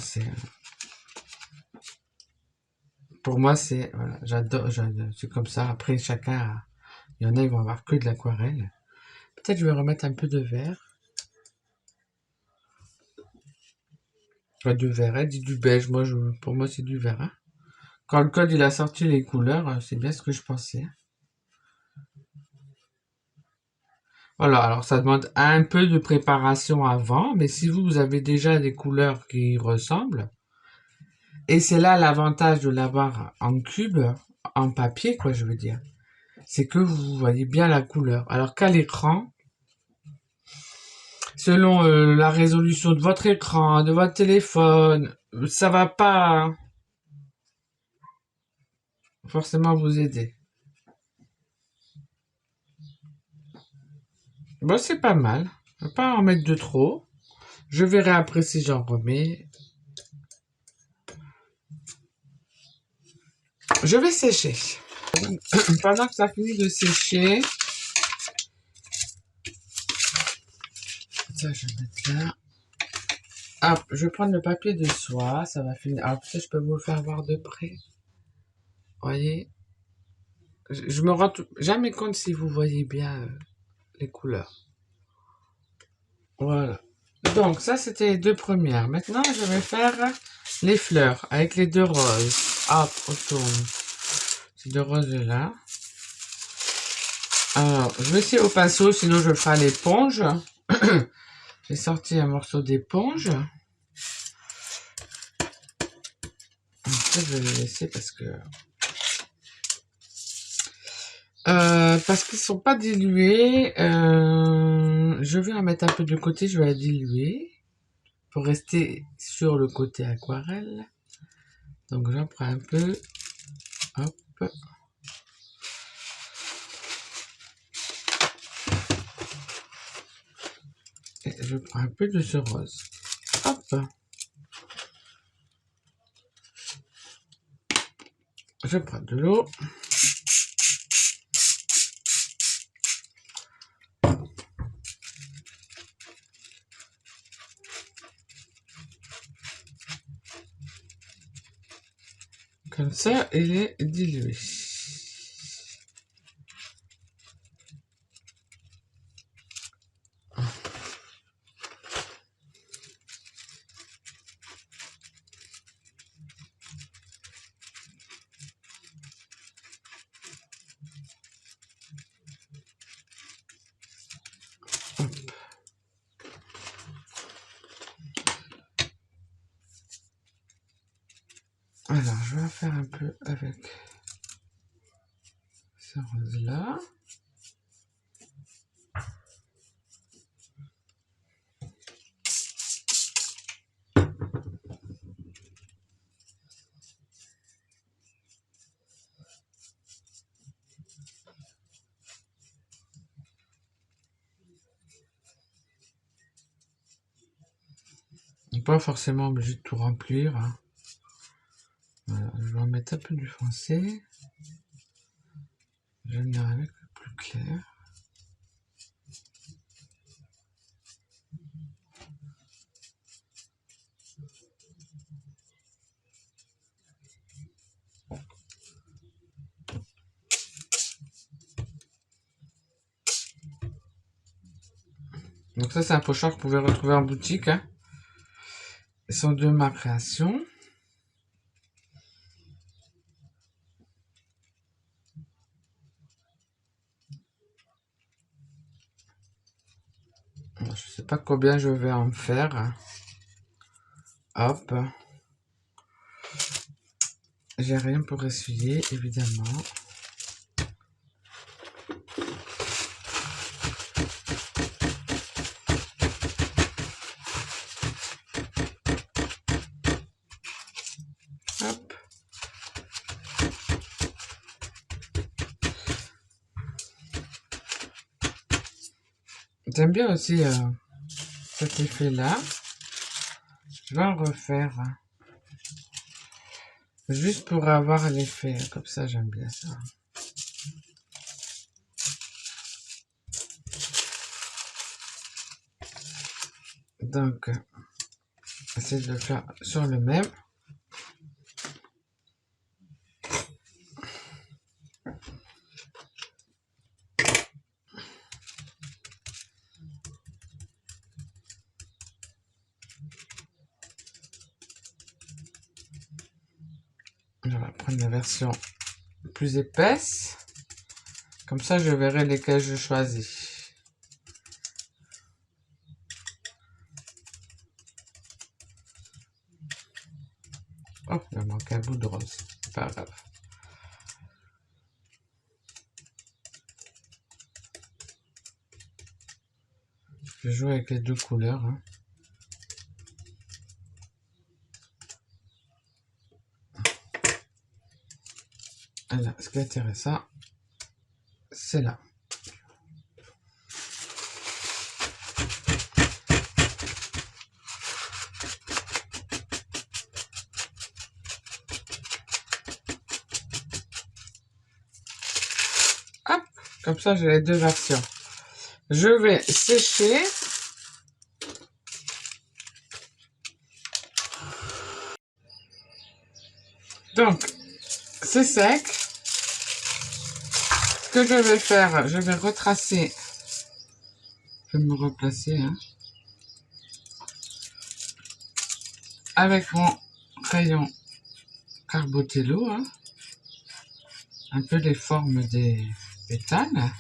pour moi, voilà, j'adore, c'est comme ça. Après, il y en a, ils vont avoir que de l'aquarelle. Peut-être je vais remettre un peu de vert. Pas du vert, dit du beige. Pour moi, c'est du vert. Hein. Quand le code il a sorti les couleurs, c'est bien ce que je pensais. Voilà, alors ça demande un peu de préparation avant, mais si vous avez déjà des couleurs qui y ressemblent, et c'est là l'avantage de l'avoir en cube, en papier, quoi, je veux dire, c'est que vous voyez bien la couleur. Alors qu'à l'écran, selon la résolution de votre écran, de votre téléphone, ça va pas. forcément vous aider. Bon, c'est pas mal. Je vais pas en mettre de trop. Je verrai après si j'en remets. Je vais sécher. Pendant que ça finit de sécher, ça je vais mettre là. Hop, je vais prendre le papier de soie, ça va finir. Alors ça, je peux vous le faire voir de près. Voyez, je me rends jamais compte si vous voyez bien les couleurs. Voilà. Donc ça, c'était les deux premières. Maintenant, je vais faire les fleurs avec les deux roses. Hop, on tourne. Ces deux roses là. Alors, je vais essayer au pinceau, sinon je ferai l'éponge. J'ai sorti un morceau d'éponge. Ça, je vais le laisser parce qu'ils sont pas dilués. Je vais en mettre un peu de côté, je vais la diluer pour rester sur le côté aquarelle. Donc j'en prends un peu. Hop. Et je prends un peu de ce rose. Hop. Je prends de l'eau. Comme ça, il est dilué. Alors, je vais en faire un peu avec ce rose-là. Pas forcément obligé de tout remplir. Hein. Voilà, je vais en mettre un peu du foncé. Je vais venir avec le plus clair. Donc ça, c'est un pochoir que vous pouvez retrouver en boutique. Hein. Ils sont de ma création. Je sais pas combien je vais en faire. Hop. J'ai rien pour essuyer, évidemment. Hop. J'aime bien aussi cet effet-là. Je vais en refaire. Juste pour avoir l'effet. Comme ça, j'aime bien ça. Donc, essayer de le faire sur le même. Je vais prendre la version plus épaisse. Comme ça, je verrai lesquels je choisis. Oh, il me manque un bout de rose. C'est pas grave. Je joue avec les deux couleurs. Hein. Alors, ce qui est intéressant, c'est là. Hop, comme ça j'ai les deux versions. Je vais sécher. Donc, c'est sec. Ce que je vais faire, je vais retracer. Je vais me replacer, hein, avec mon crayon Carbotello, hein, un peu les formes des pétales. Hein.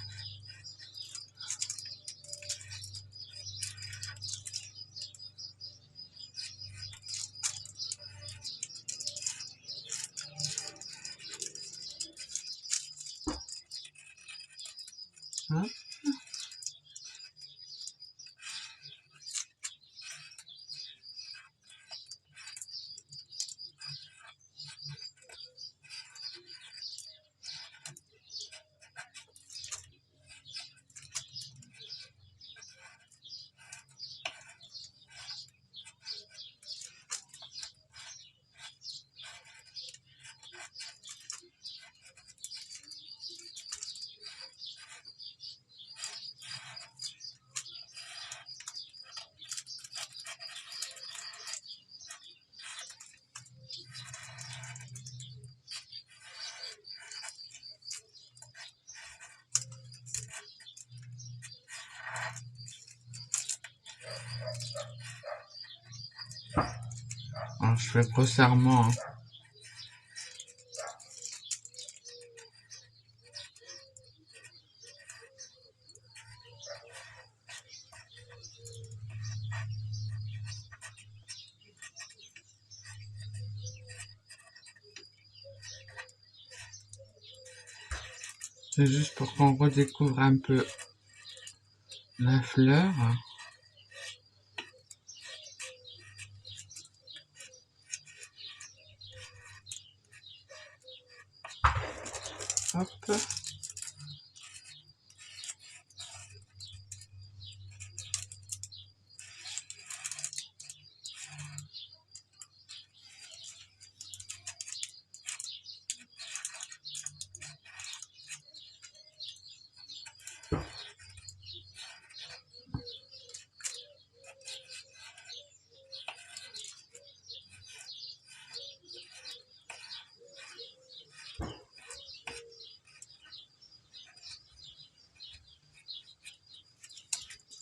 Alors, je fais grossièrement, hein. C'est juste pour qu'on redécouvre un peu la fleur. Hop.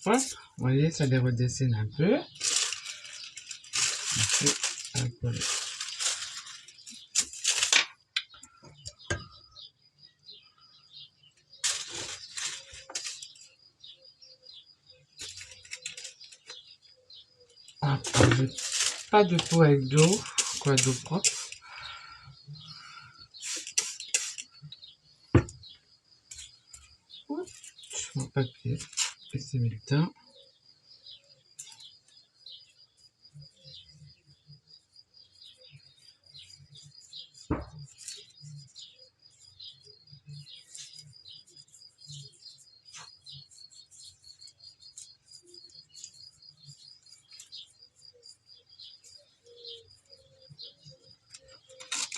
Hop. Vous voyez, ça les redessine un peu. Hop, pas de peau avec d'eau, quoi, d'eau propre. Sur mon papier, et c'est mis le temps.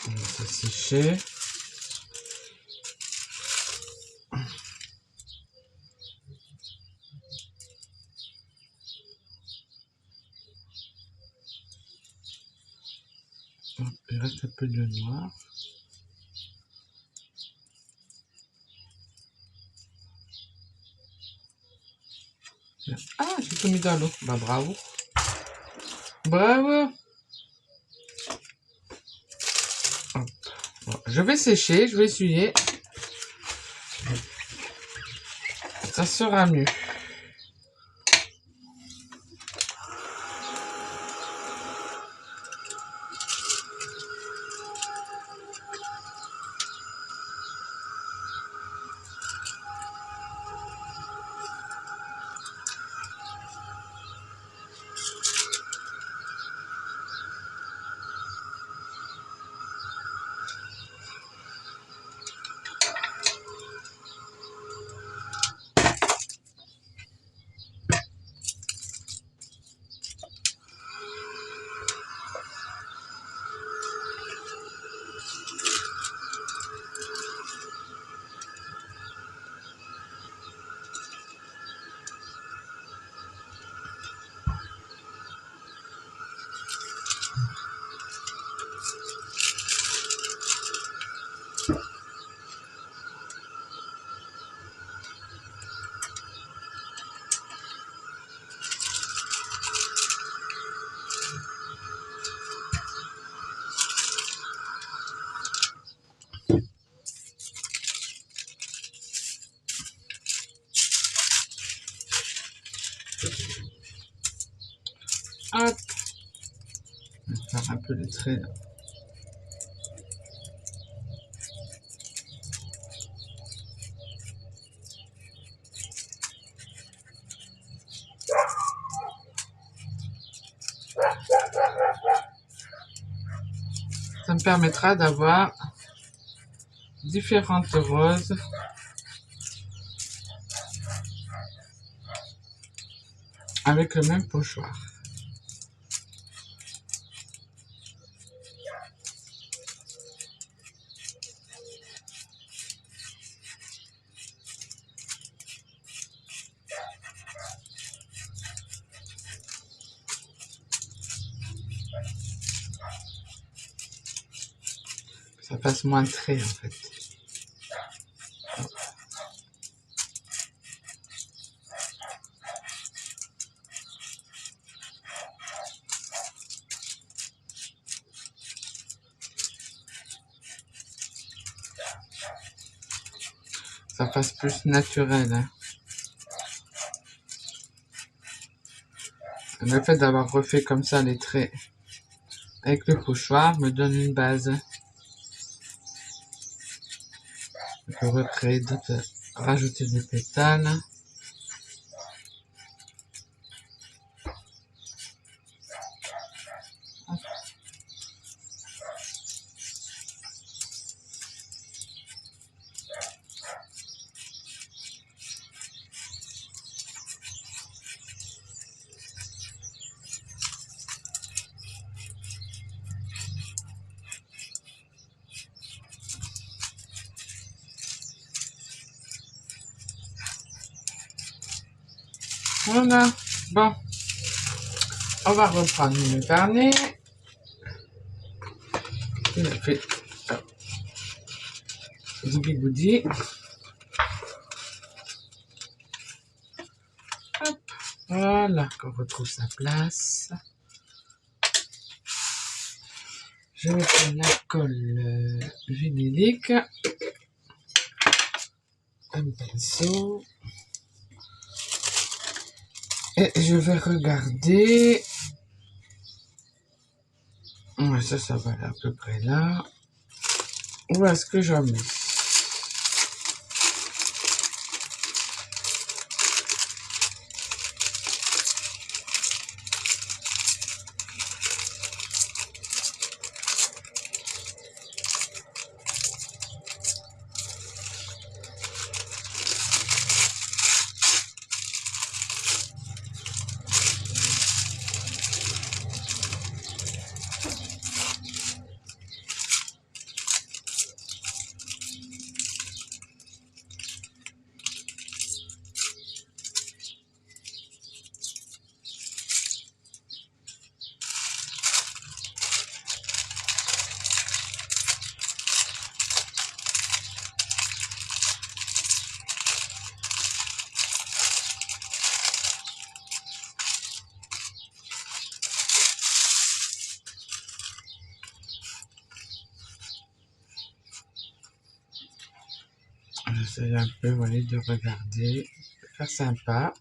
On va se sécher. Hop, il reste un peu de noir. Ah, j'ai tout mis dans l'eau. Bah bravo. Bravo. Hop. Bon, je vais sécher, je vais essuyer. Ça sera mieux. Hop. On va faire un peu les traits. Ça me permettra d'avoir différentes roses avec le même pochoir. Ça passe moins de traits en fait. Ça passe plus naturel. Hein. Le fait d'avoir refait comme ça les traits avec le pochoir me donne une base. Je peux recréer d'autres, rajouter des pétales. Voilà. Bon. On va reprendre le carnet. Il a fait du bigoudi. Hop. Voilà, qu'on retrouve sa place. Je vais faire la colle vinylique. Un pinceau. Et je vais regarder. Ouais, ça va aller à peu près là. Où est-ce que j'en mets? J'essaie un peu, voyez, de regarder, faire sympa,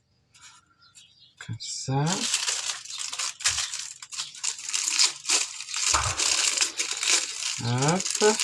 comme ça. Hop. Hop.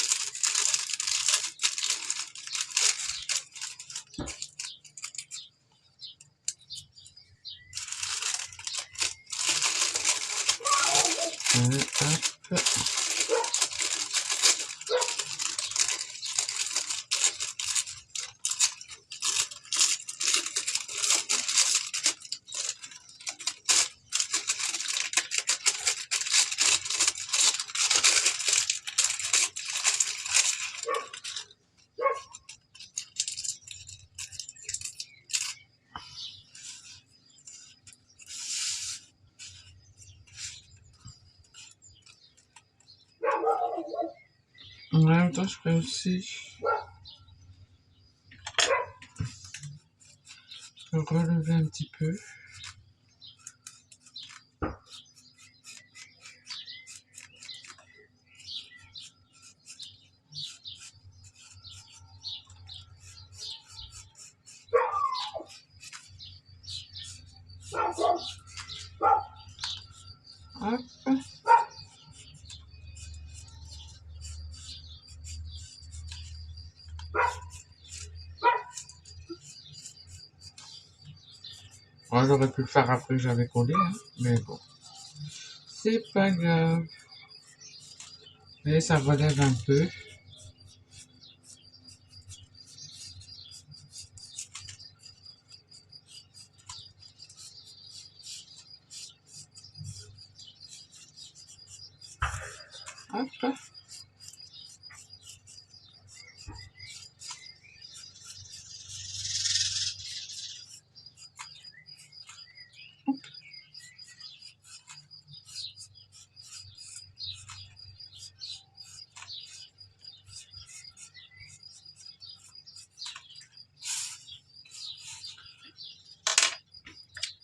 En même temps, je ferai aussi relever un petit peu. Hop. Moi, j'aurais pu le faire après que j'avais collé, hein, mais bon, c'est pas grave. Mais ça relève un peu. Hop.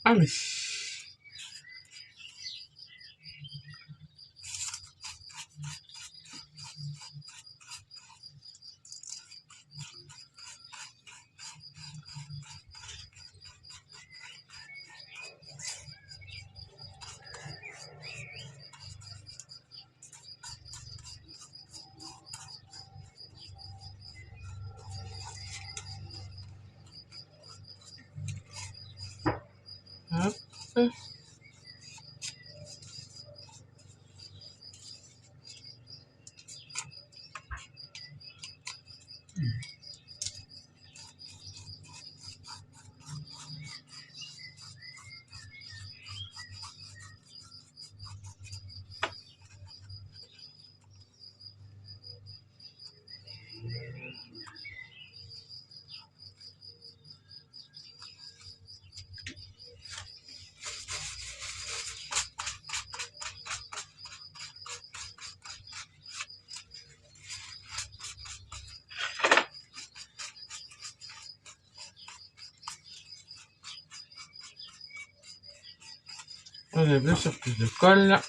Allez. Hop. Enlève le surplus de colle.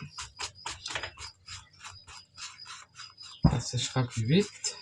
Ça séchera plus vite.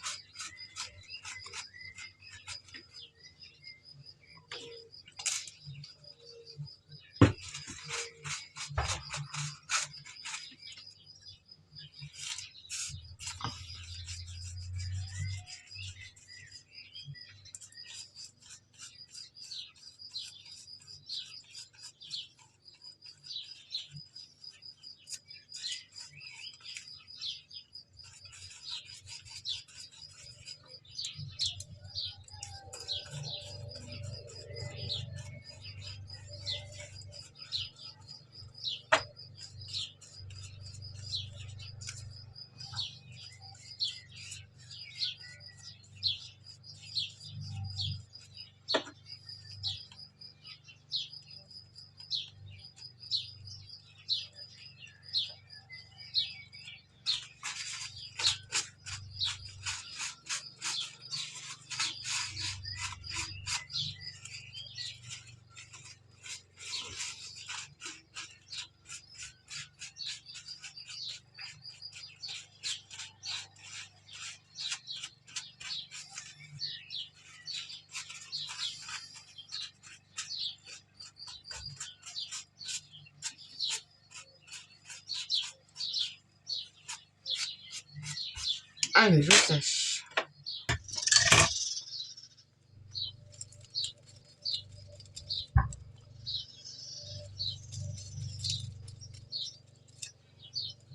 Allez, je sèche.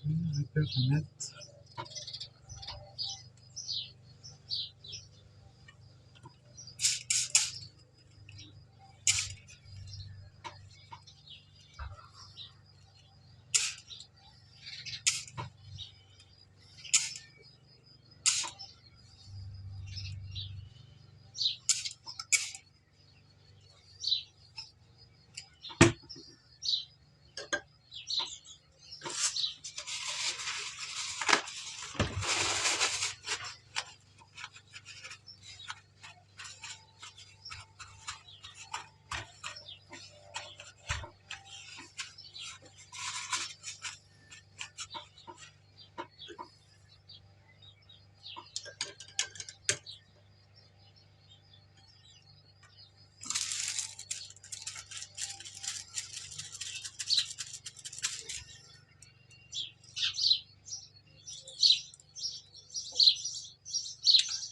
On peut remettre.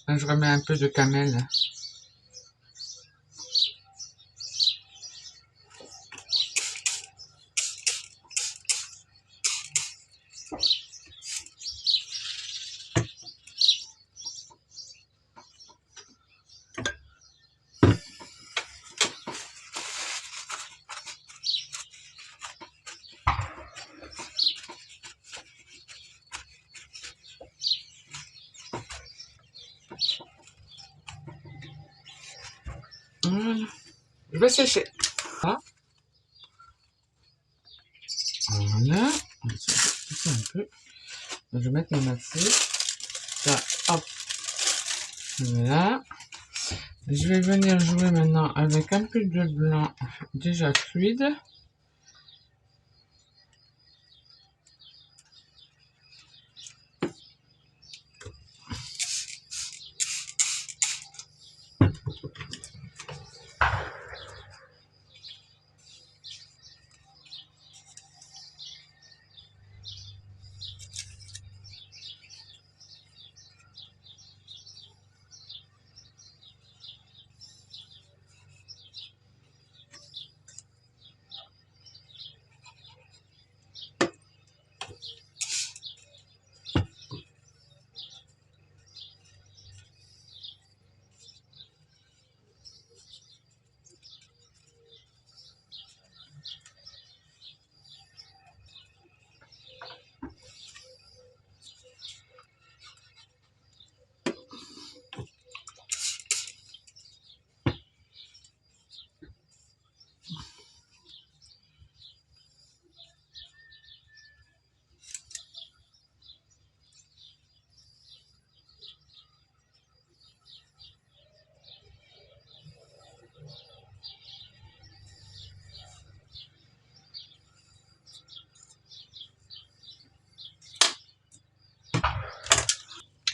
Là, je remets un peu de cannelle. Voilà. Je vais sécher. Voilà. Voilà. On va sécher un peu. Donc, je vais mettre ma maxi. Ça, hop. Voilà. Je vais venir jouer maintenant avec un peu de blanc déjà fluide.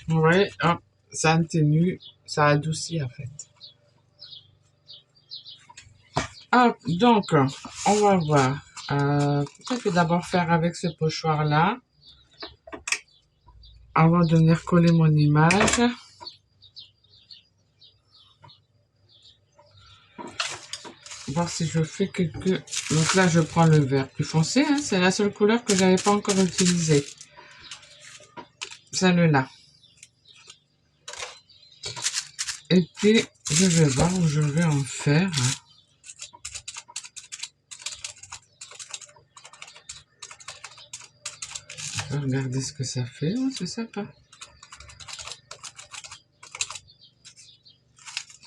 Ouais, hop, ça atténue, ça adoucit en fait. Hop, donc, on va voir. Je vais d'abord faire avec ce pochoir-là, avant de venir coller mon image. Voir si je fais quelques... Donc là, je prends le vert plus foncé, hein, c'est la seule couleur que j'avais pas encore utilisée. Celle-là. Et puis, je vais voir où je vais en faire. Je vais regarder ce que ça fait. Oh, c'est sympa.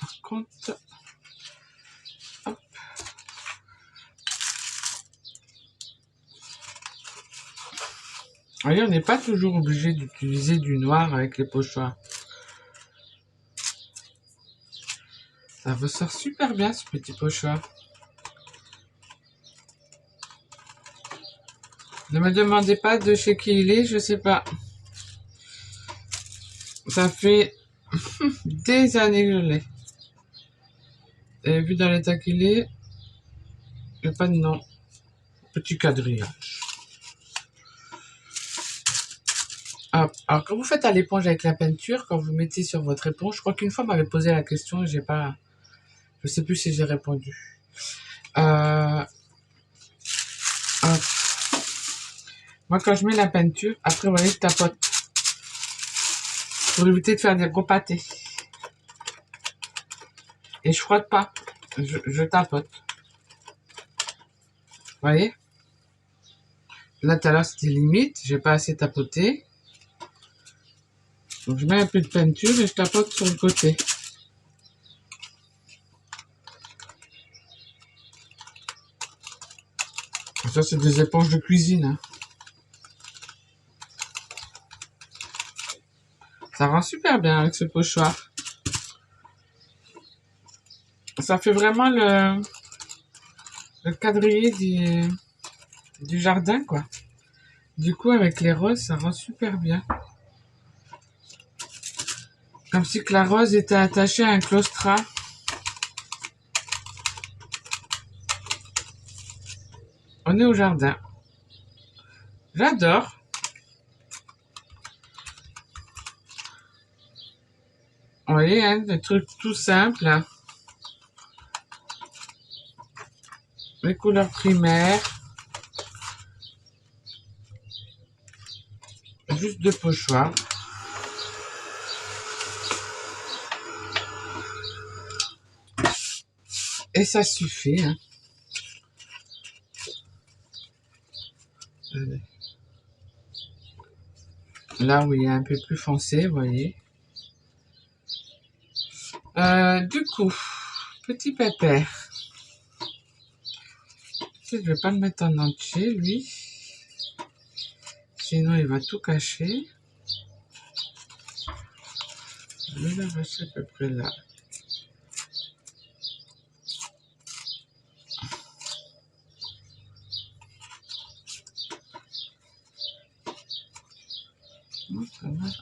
Par contre... Hop. Voyez, on n'est pas toujours obligé d'utiliser du noir avec les pochoirs. Ça ressort super bien, ce petit pochoir. Ne me demandez pas de chez qui il est, je sais pas. Ça fait des années que je l'ai. Et vu dans l'état qu'il est, il n'y a pas de nom. Petit quadrillage. Hop. Alors, quand vous faites à l'éponge avec la peinture, quand vous mettez sur votre éponge, je crois qu'une fois, on m'avait posé la question et j'ai pas... Je sais plus si j'ai répondu. Hop. Moi, quand je mets la peinture, après, vous voyez, je tapote. Pour éviter de faire des gros pâtés. Et je frotte pas. Je tapote. Vous voyez? Là, tout à l'heure, c'était limite. J'ai pas assez tapoté. Donc, je mets un peu de peinture et je tapote sur le côté. Ça, c'est des éponges de cuisine. Hein. Ça rend super bien avec ce pochoir. Ça fait vraiment le quadrillé du jardin, quoi. Du coup, avec les roses, ça rend super bien. Comme si que la rose était attachée à un claustrat. On est au jardin. J'adore. voyez, hein, des trucs tout simples. Hein. Les couleurs primaires. Juste 2 pochoirs. Et ça suffit. Hein. Là où il est un peu plus foncé, vous voyez. Du coup, petit pépère. Je ne vais pas le mettre en entier, lui. Sinon, il va tout cacher. Je vais l'arracher à peu près là.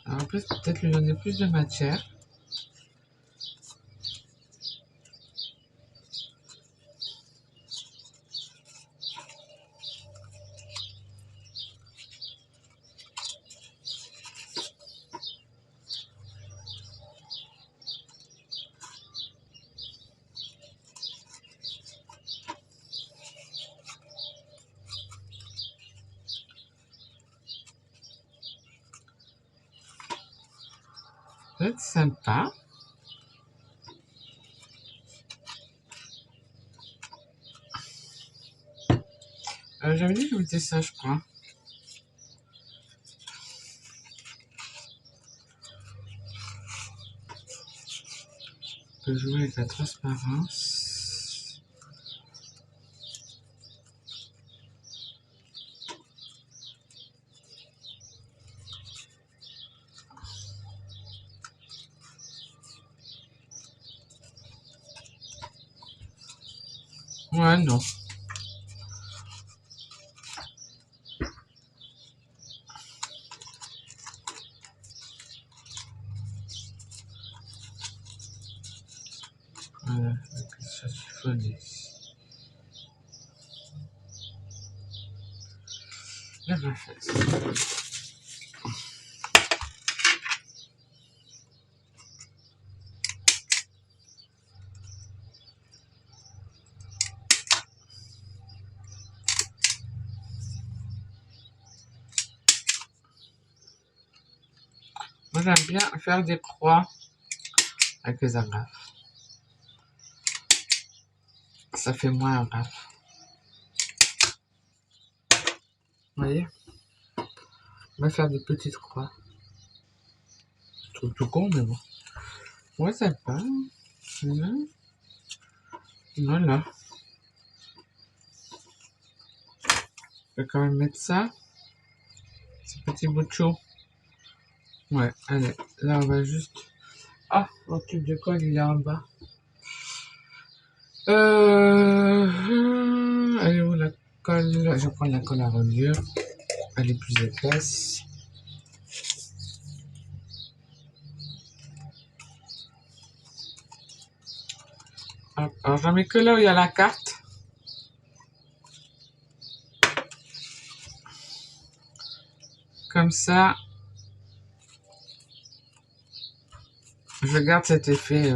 Alors, en plus, peut-être lui donner plus de matière. Ça va être sympa. J'avais dit que je mettais ça, je crois. On peut jouer avec la transparence. Ouais, non. Voilà, ça chiffonné. La vachette. Moi, j'aime bien faire des croix avec les agrafes. Ça fait moins agrafes. Vous voyez? On va faire des petites croix. Je trouve tout con, mais bon. Ouais, sympa. Voilà. Je vais quand même mettre ça. Ce petit bout de chaud. Ouais, allez. Là, on va juste... Ah, mon tube de colle, il est en bas. Elle est où la colle? Je vais prendre la colle à reliure. Elle est plus épaisse. Hop. Alors, j'en mets que là où il y a la carte. Comme ça, je garde cet effet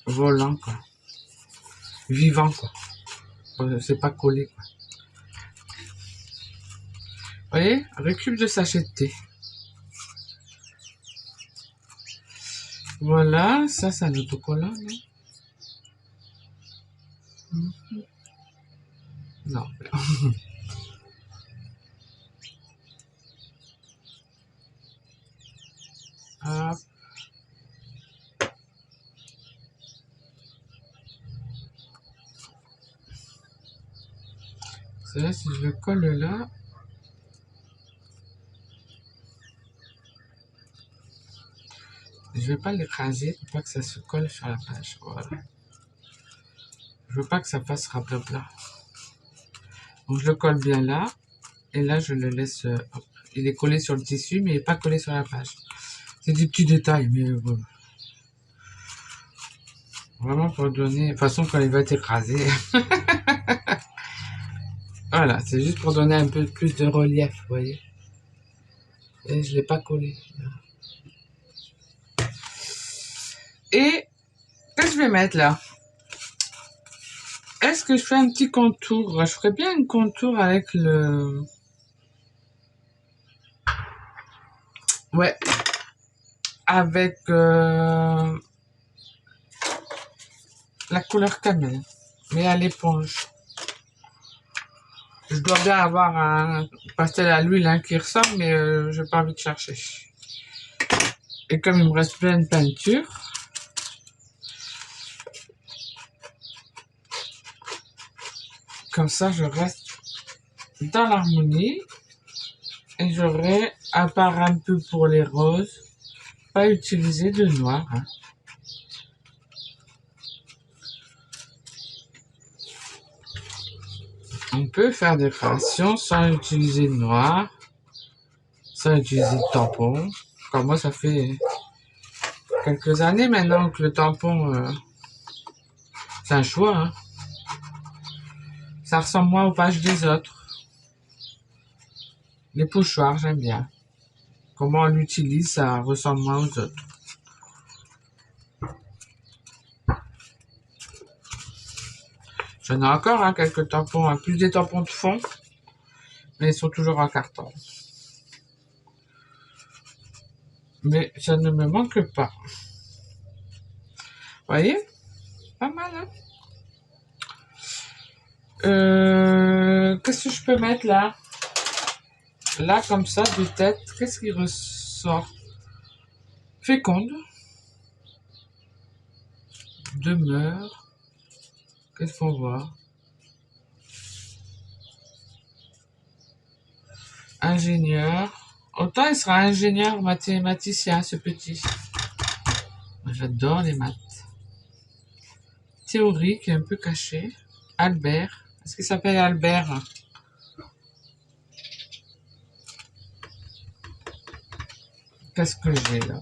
volant, quoi. Vivant, quoi. C'est pas collé, quoi. Vous voyez? Récup de sachet de thé. Voilà, ça, c'est un autocollant, non? Non. Hop. C'est là, si je le colle là, je vais pas l'écraser pour pas que ça se colle sur la page. Voilà. Je veux pas que ça fasse rablabla. Donc je le colle bien là, et là je le laisse. Hop. Il est collé sur le tissu, mais il n'est pas collé sur la page. C'est des petits détails, mais bon. Vraiment pour donner. De toute façon, quand il va être écrasé. Voilà, c'est juste pour donner un peu plus de relief, vous voyez. Et je l'ai pas collé. Et qu'est-ce que je vais mettre là? Est-ce que je fais un petit contour? Je ferais bien un contour avec le... Ouais, avec la couleur camel, mais à l'éponge. Je dois bien avoir un pastel à l'huile hein, qui ressemble, mais j'ai pas envie de chercher. Et comme il me reste plein de peinture, comme ça je reste dans l'harmonie. Et j'aurai, à part un peu pour les roses, pas utilisé de noir. Hein. On peut faire des créations sans utiliser de noir, sans utiliser de tampon. Comme moi, ça fait quelques années maintenant que le tampon, c'est un choix. Hein. Ça ressemble moins aux pages des autres. Les pochoirs, j'aime bien. Comment on l'utilise, ça ressemble moins aux autres. J'en ai encore hein, quelques tampons, hein, plus des tampons de fond, mais ils sont toujours en carton. Mais ça ne me manque pas. Vous voyez? Pas mal, hein? Qu'est-ce que je peux mettre là? Là, comme ça, de tête, qu'est-ce qui ressort? Féconde. Demeure. Qu'est-ce qu'on voit? Ingénieur. Autant il sera ingénieur mathématicien, ce petit. J'adore les maths. Théorique, un peu caché. Albert. Est-ce qu'il s'appelle Albert? Qu'est-ce que j'ai là?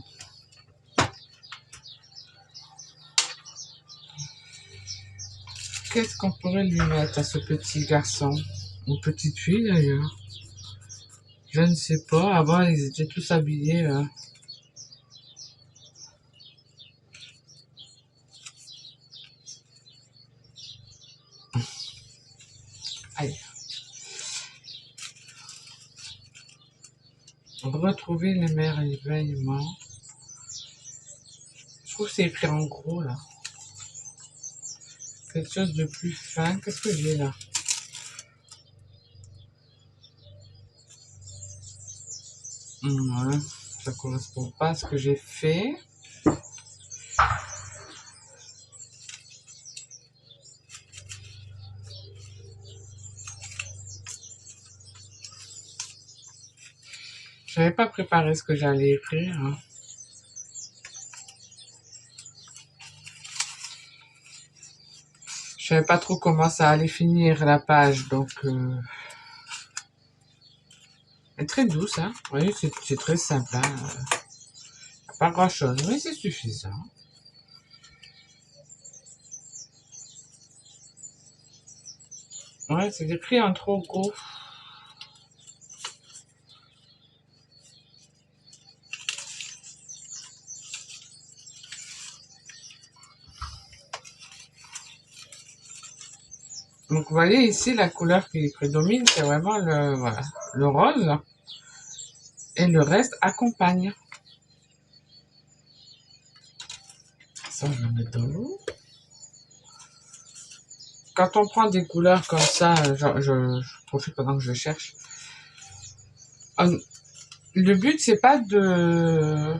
Qu'est-ce qu'on pourrait lui mettre à ce petit garçon? Ou petite fille d'ailleurs? Je ne sais pas. Avant, ils étaient tous habillés. Aïe. Retrouver l'émerveillement. Je trouve que c'est écrit en gros là. Quelque chose de plus fin. Qu'est-ce que j'ai là? Ouais, ça correspond pas à ce que j'ai fait. Je n'avais pas préparé ce que j'allais écrire. Hein. Je savais pas trop comment ça allait finir la page, donc elle est très douce, hein. Vous voyez, c'est très simple, hein. Pas grand chose, mais c'est suffisant. Ouais, c'est écrit en trop gros. Donc vous voyez ici la couleur qui prédomine, c'est vraiment le, voilà, le rose. Et le reste accompagne. Ça, je vais mettre dans l'eau. Quand on prend des couleurs comme ça, je profite pendant que je cherche. Le but, c'est pas de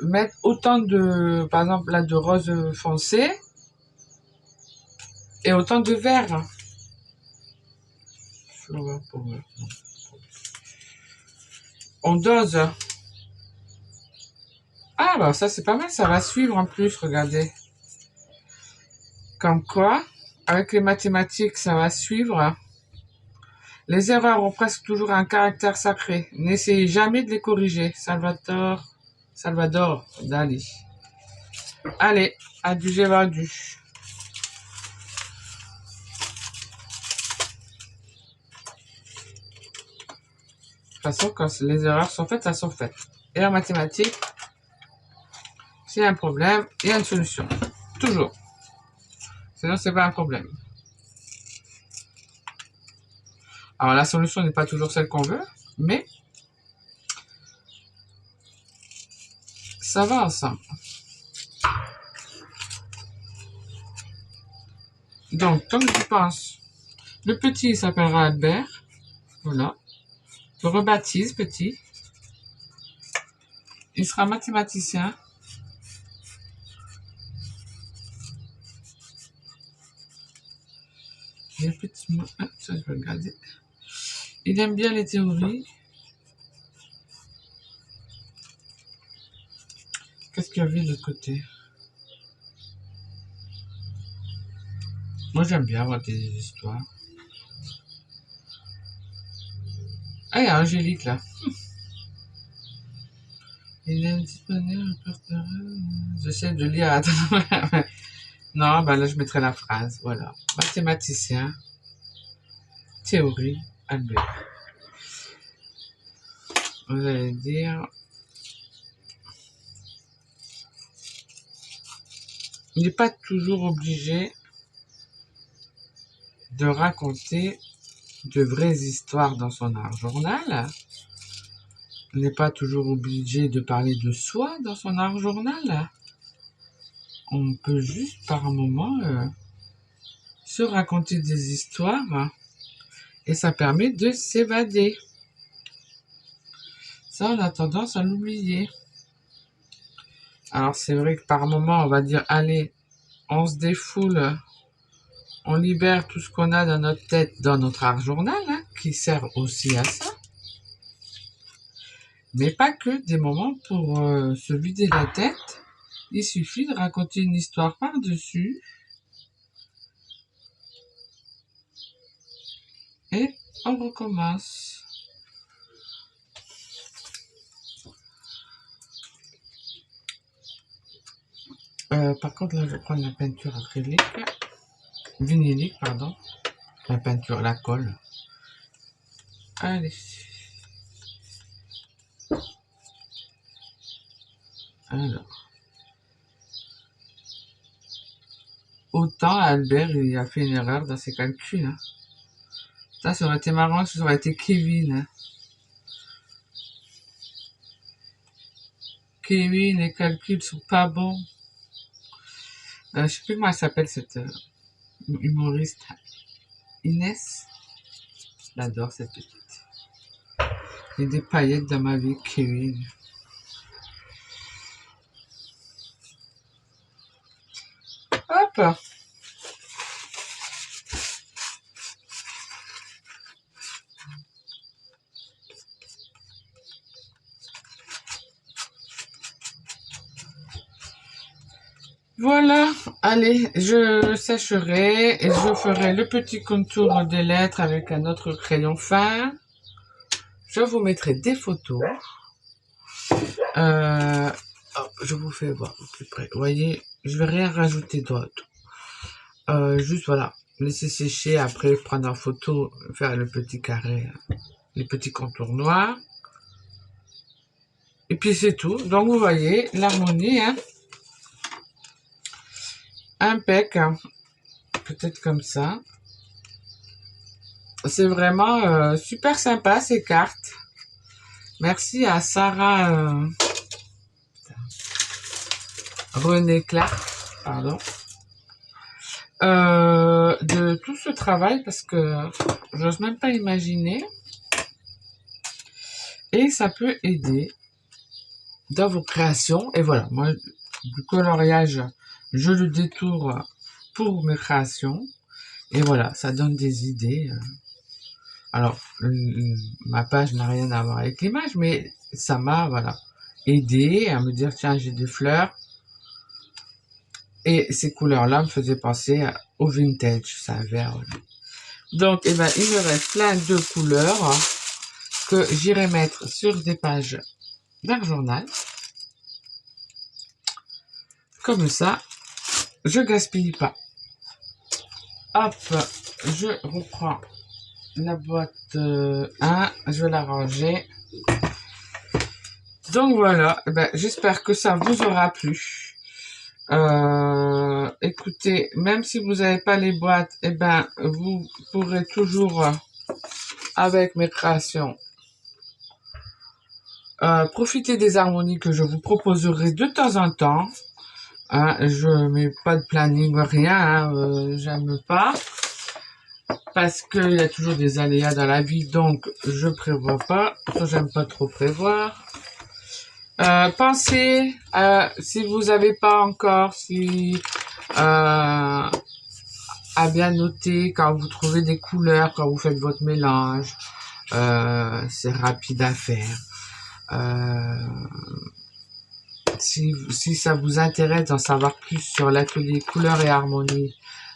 mettre autant de, par exemple, là, de rose foncé et autant de vert. Flower power. On dose. Ah, bah, ça, c'est pas mal. Ça va suivre en plus, regardez. Comme quoi, avec les mathématiques, ça va suivre. Les erreurs ont presque toujours un caractère sacré. N'essayez jamais de les corriger. Salvador Dali. Allez, adieu, j'ai vendu. De toute façon, quand les erreurs sont faites, elles sont faites. Et en mathématiques, S'il y a un problème, il y a une solution. Toujours. Sinon, c'est pas un problème. Alors, la solution n'est pas toujours celle qu'on veut, mais ça va ensemble. Donc, comme je pense, le petit s'appellera Albert. Voilà. Je rebaptise petit. Il sera mathématicien. Il y a un petit mot. Ah, ça, je vais regarder. Il aime bien les théories. Qu'est-ce qu'il y avait de l'autre côté? Moi, j'aime bien raconter des histoires. Ah, il y a Angélique, là. Il est disponible, j'essaie de lire. Non, bah là, je mettrai la phrase. Voilà. Mathématicien. Théorie. Albert. Vous allez dire... Il n'est pas toujours obligé de raconter de vraies histoires dans son art journal. Il n'est pas toujours obligé de parler de soi dans son art journal. On peut juste par moment se raconter des histoires et ça permet de s'évader. Ça, on a tendance à l'oublier. Alors, c'est vrai que par moment, on va dire, allez, on se défoule, on libère tout ce qu'on a dans notre tête, dans notre art journal, hein, qui sert aussi à ça. Mais pas que des moments pour se vider la tête. Il suffit de raconter une histoire par-dessus. Et on recommence. Par contre, là, je vais prendre la peinture acrylique. Vinylique, pardon. La peinture, la colle. Allez. Alors. Autant Albert, il a fait une erreur dans ses calculs. Hein. Ça aurait été marrant si ça aurait été Kevin. Hein. Kevin, les calculs sont pas bons. Je sais plus comment elle s'appelle cette humoriste. Inès. J'adore cette petite. Il y a des paillettes dans ma vie, Kevin. Hop. Voilà, allez, je sécherai et je ferai le petit contour des lettres avec un autre crayon fin. Je vous mettrai des photos. Je vous fais voir au plus près. Vous voyez, je vais rien rajouter d'autre. Juste voilà, laisser sécher, après prendre en photo, faire le petit carré, les petits contours noirs. Et puis c'est tout. Donc vous voyez, l'harmonie, hein. Impec, hein. Peut-être comme ça. C'est vraiment super sympa ces cartes. Merci à Sarah René Clark, pardon, de tout ce travail parce que j'ose même pas imaginer. Et ça peut aider dans vos créations. Et voilà, moi, du coloriage, je le détourne pour mes créations. Et voilà, ça donne des idées. Alors, ma page n'a rien à voir avec l'image, mais ça m'a, voilà, aidé à me dire, tiens, j'ai des fleurs. Et ces couleurs-là me faisaient penser au vintage, ça vert. Voilà. Donc, eh ben, il me reste plein de couleurs que j'irai mettre sur des pages d'art journal. Comme ça, je gaspille pas. Hop, je reprends la boîte 1, je vais la ranger. Donc voilà, eh ben, j'espère que ça vous aura plu. Écoutez, même si vous n'avez pas les boîtes, eh ben, vous pourrez toujours, avec mes créations, profiter des harmonies que je vous proposerai de temps en temps. Hein, je mets pas de planning, rien, hein, j'aime pas. Parce qu'il y a toujours des aléas dans la vie, donc je prévois pas. J'aime pas trop prévoir. Pensez, si vous n'avez pas encore, si à bien noter quand vous trouvez des couleurs, quand vous faites votre mélange. C'est rapide à faire. Si ça vous intéresse d'en savoir plus sur l'atelier couleurs et harmonie,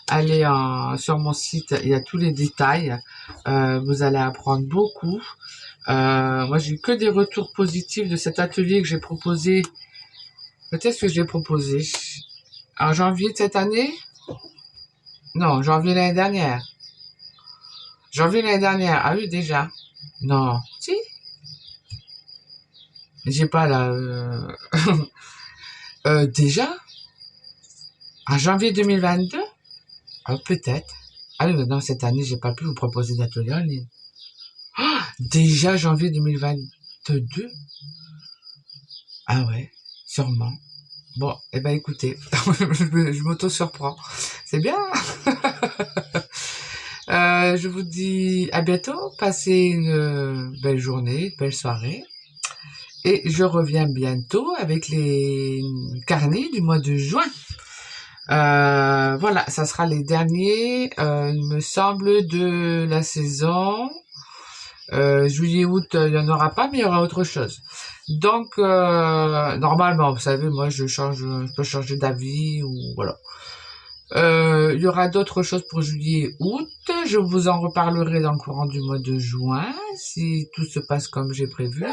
allez sur mon site, il y a tous les détails. Vous allez apprendre beaucoup. Moi, j'ai eu que des retours positifs de cet atelier que j'ai proposé. Peut-être que je l'ai proposé en janvier de cette année. Non, janvier l'année dernière. Janvier l'année dernière. Ah oui, déjà. Non. Si. J'ai pas là. Déjà? En janvier 2022? Peut-être. Ah oui, mais non, cette année, j'ai pas pu vous proposer d'atelier en ligne. Déjà janvier 2022? Ah ouais, sûrement. Bon, eh ben écoutez, je m'auto-surprends. C'est bien. Je vous dis à bientôt. Passez une belle journée, belle soirée. Et je reviens bientôt avec les carnets du mois de juin. Voilà, ça sera les derniers, il me semble, de la saison. Juillet, août, il n'y en aura pas, mais il y aura autre chose. Donc, normalement, vous savez, moi, je peux changer d'avis ou voilà. Il y aura d'autres choses pour juillet, août. Je vous en reparlerai dans le courant du mois de juin, si tout se passe comme j'ai prévu.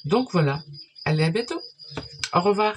Donc voilà. Allez, à bientôt. Au revoir.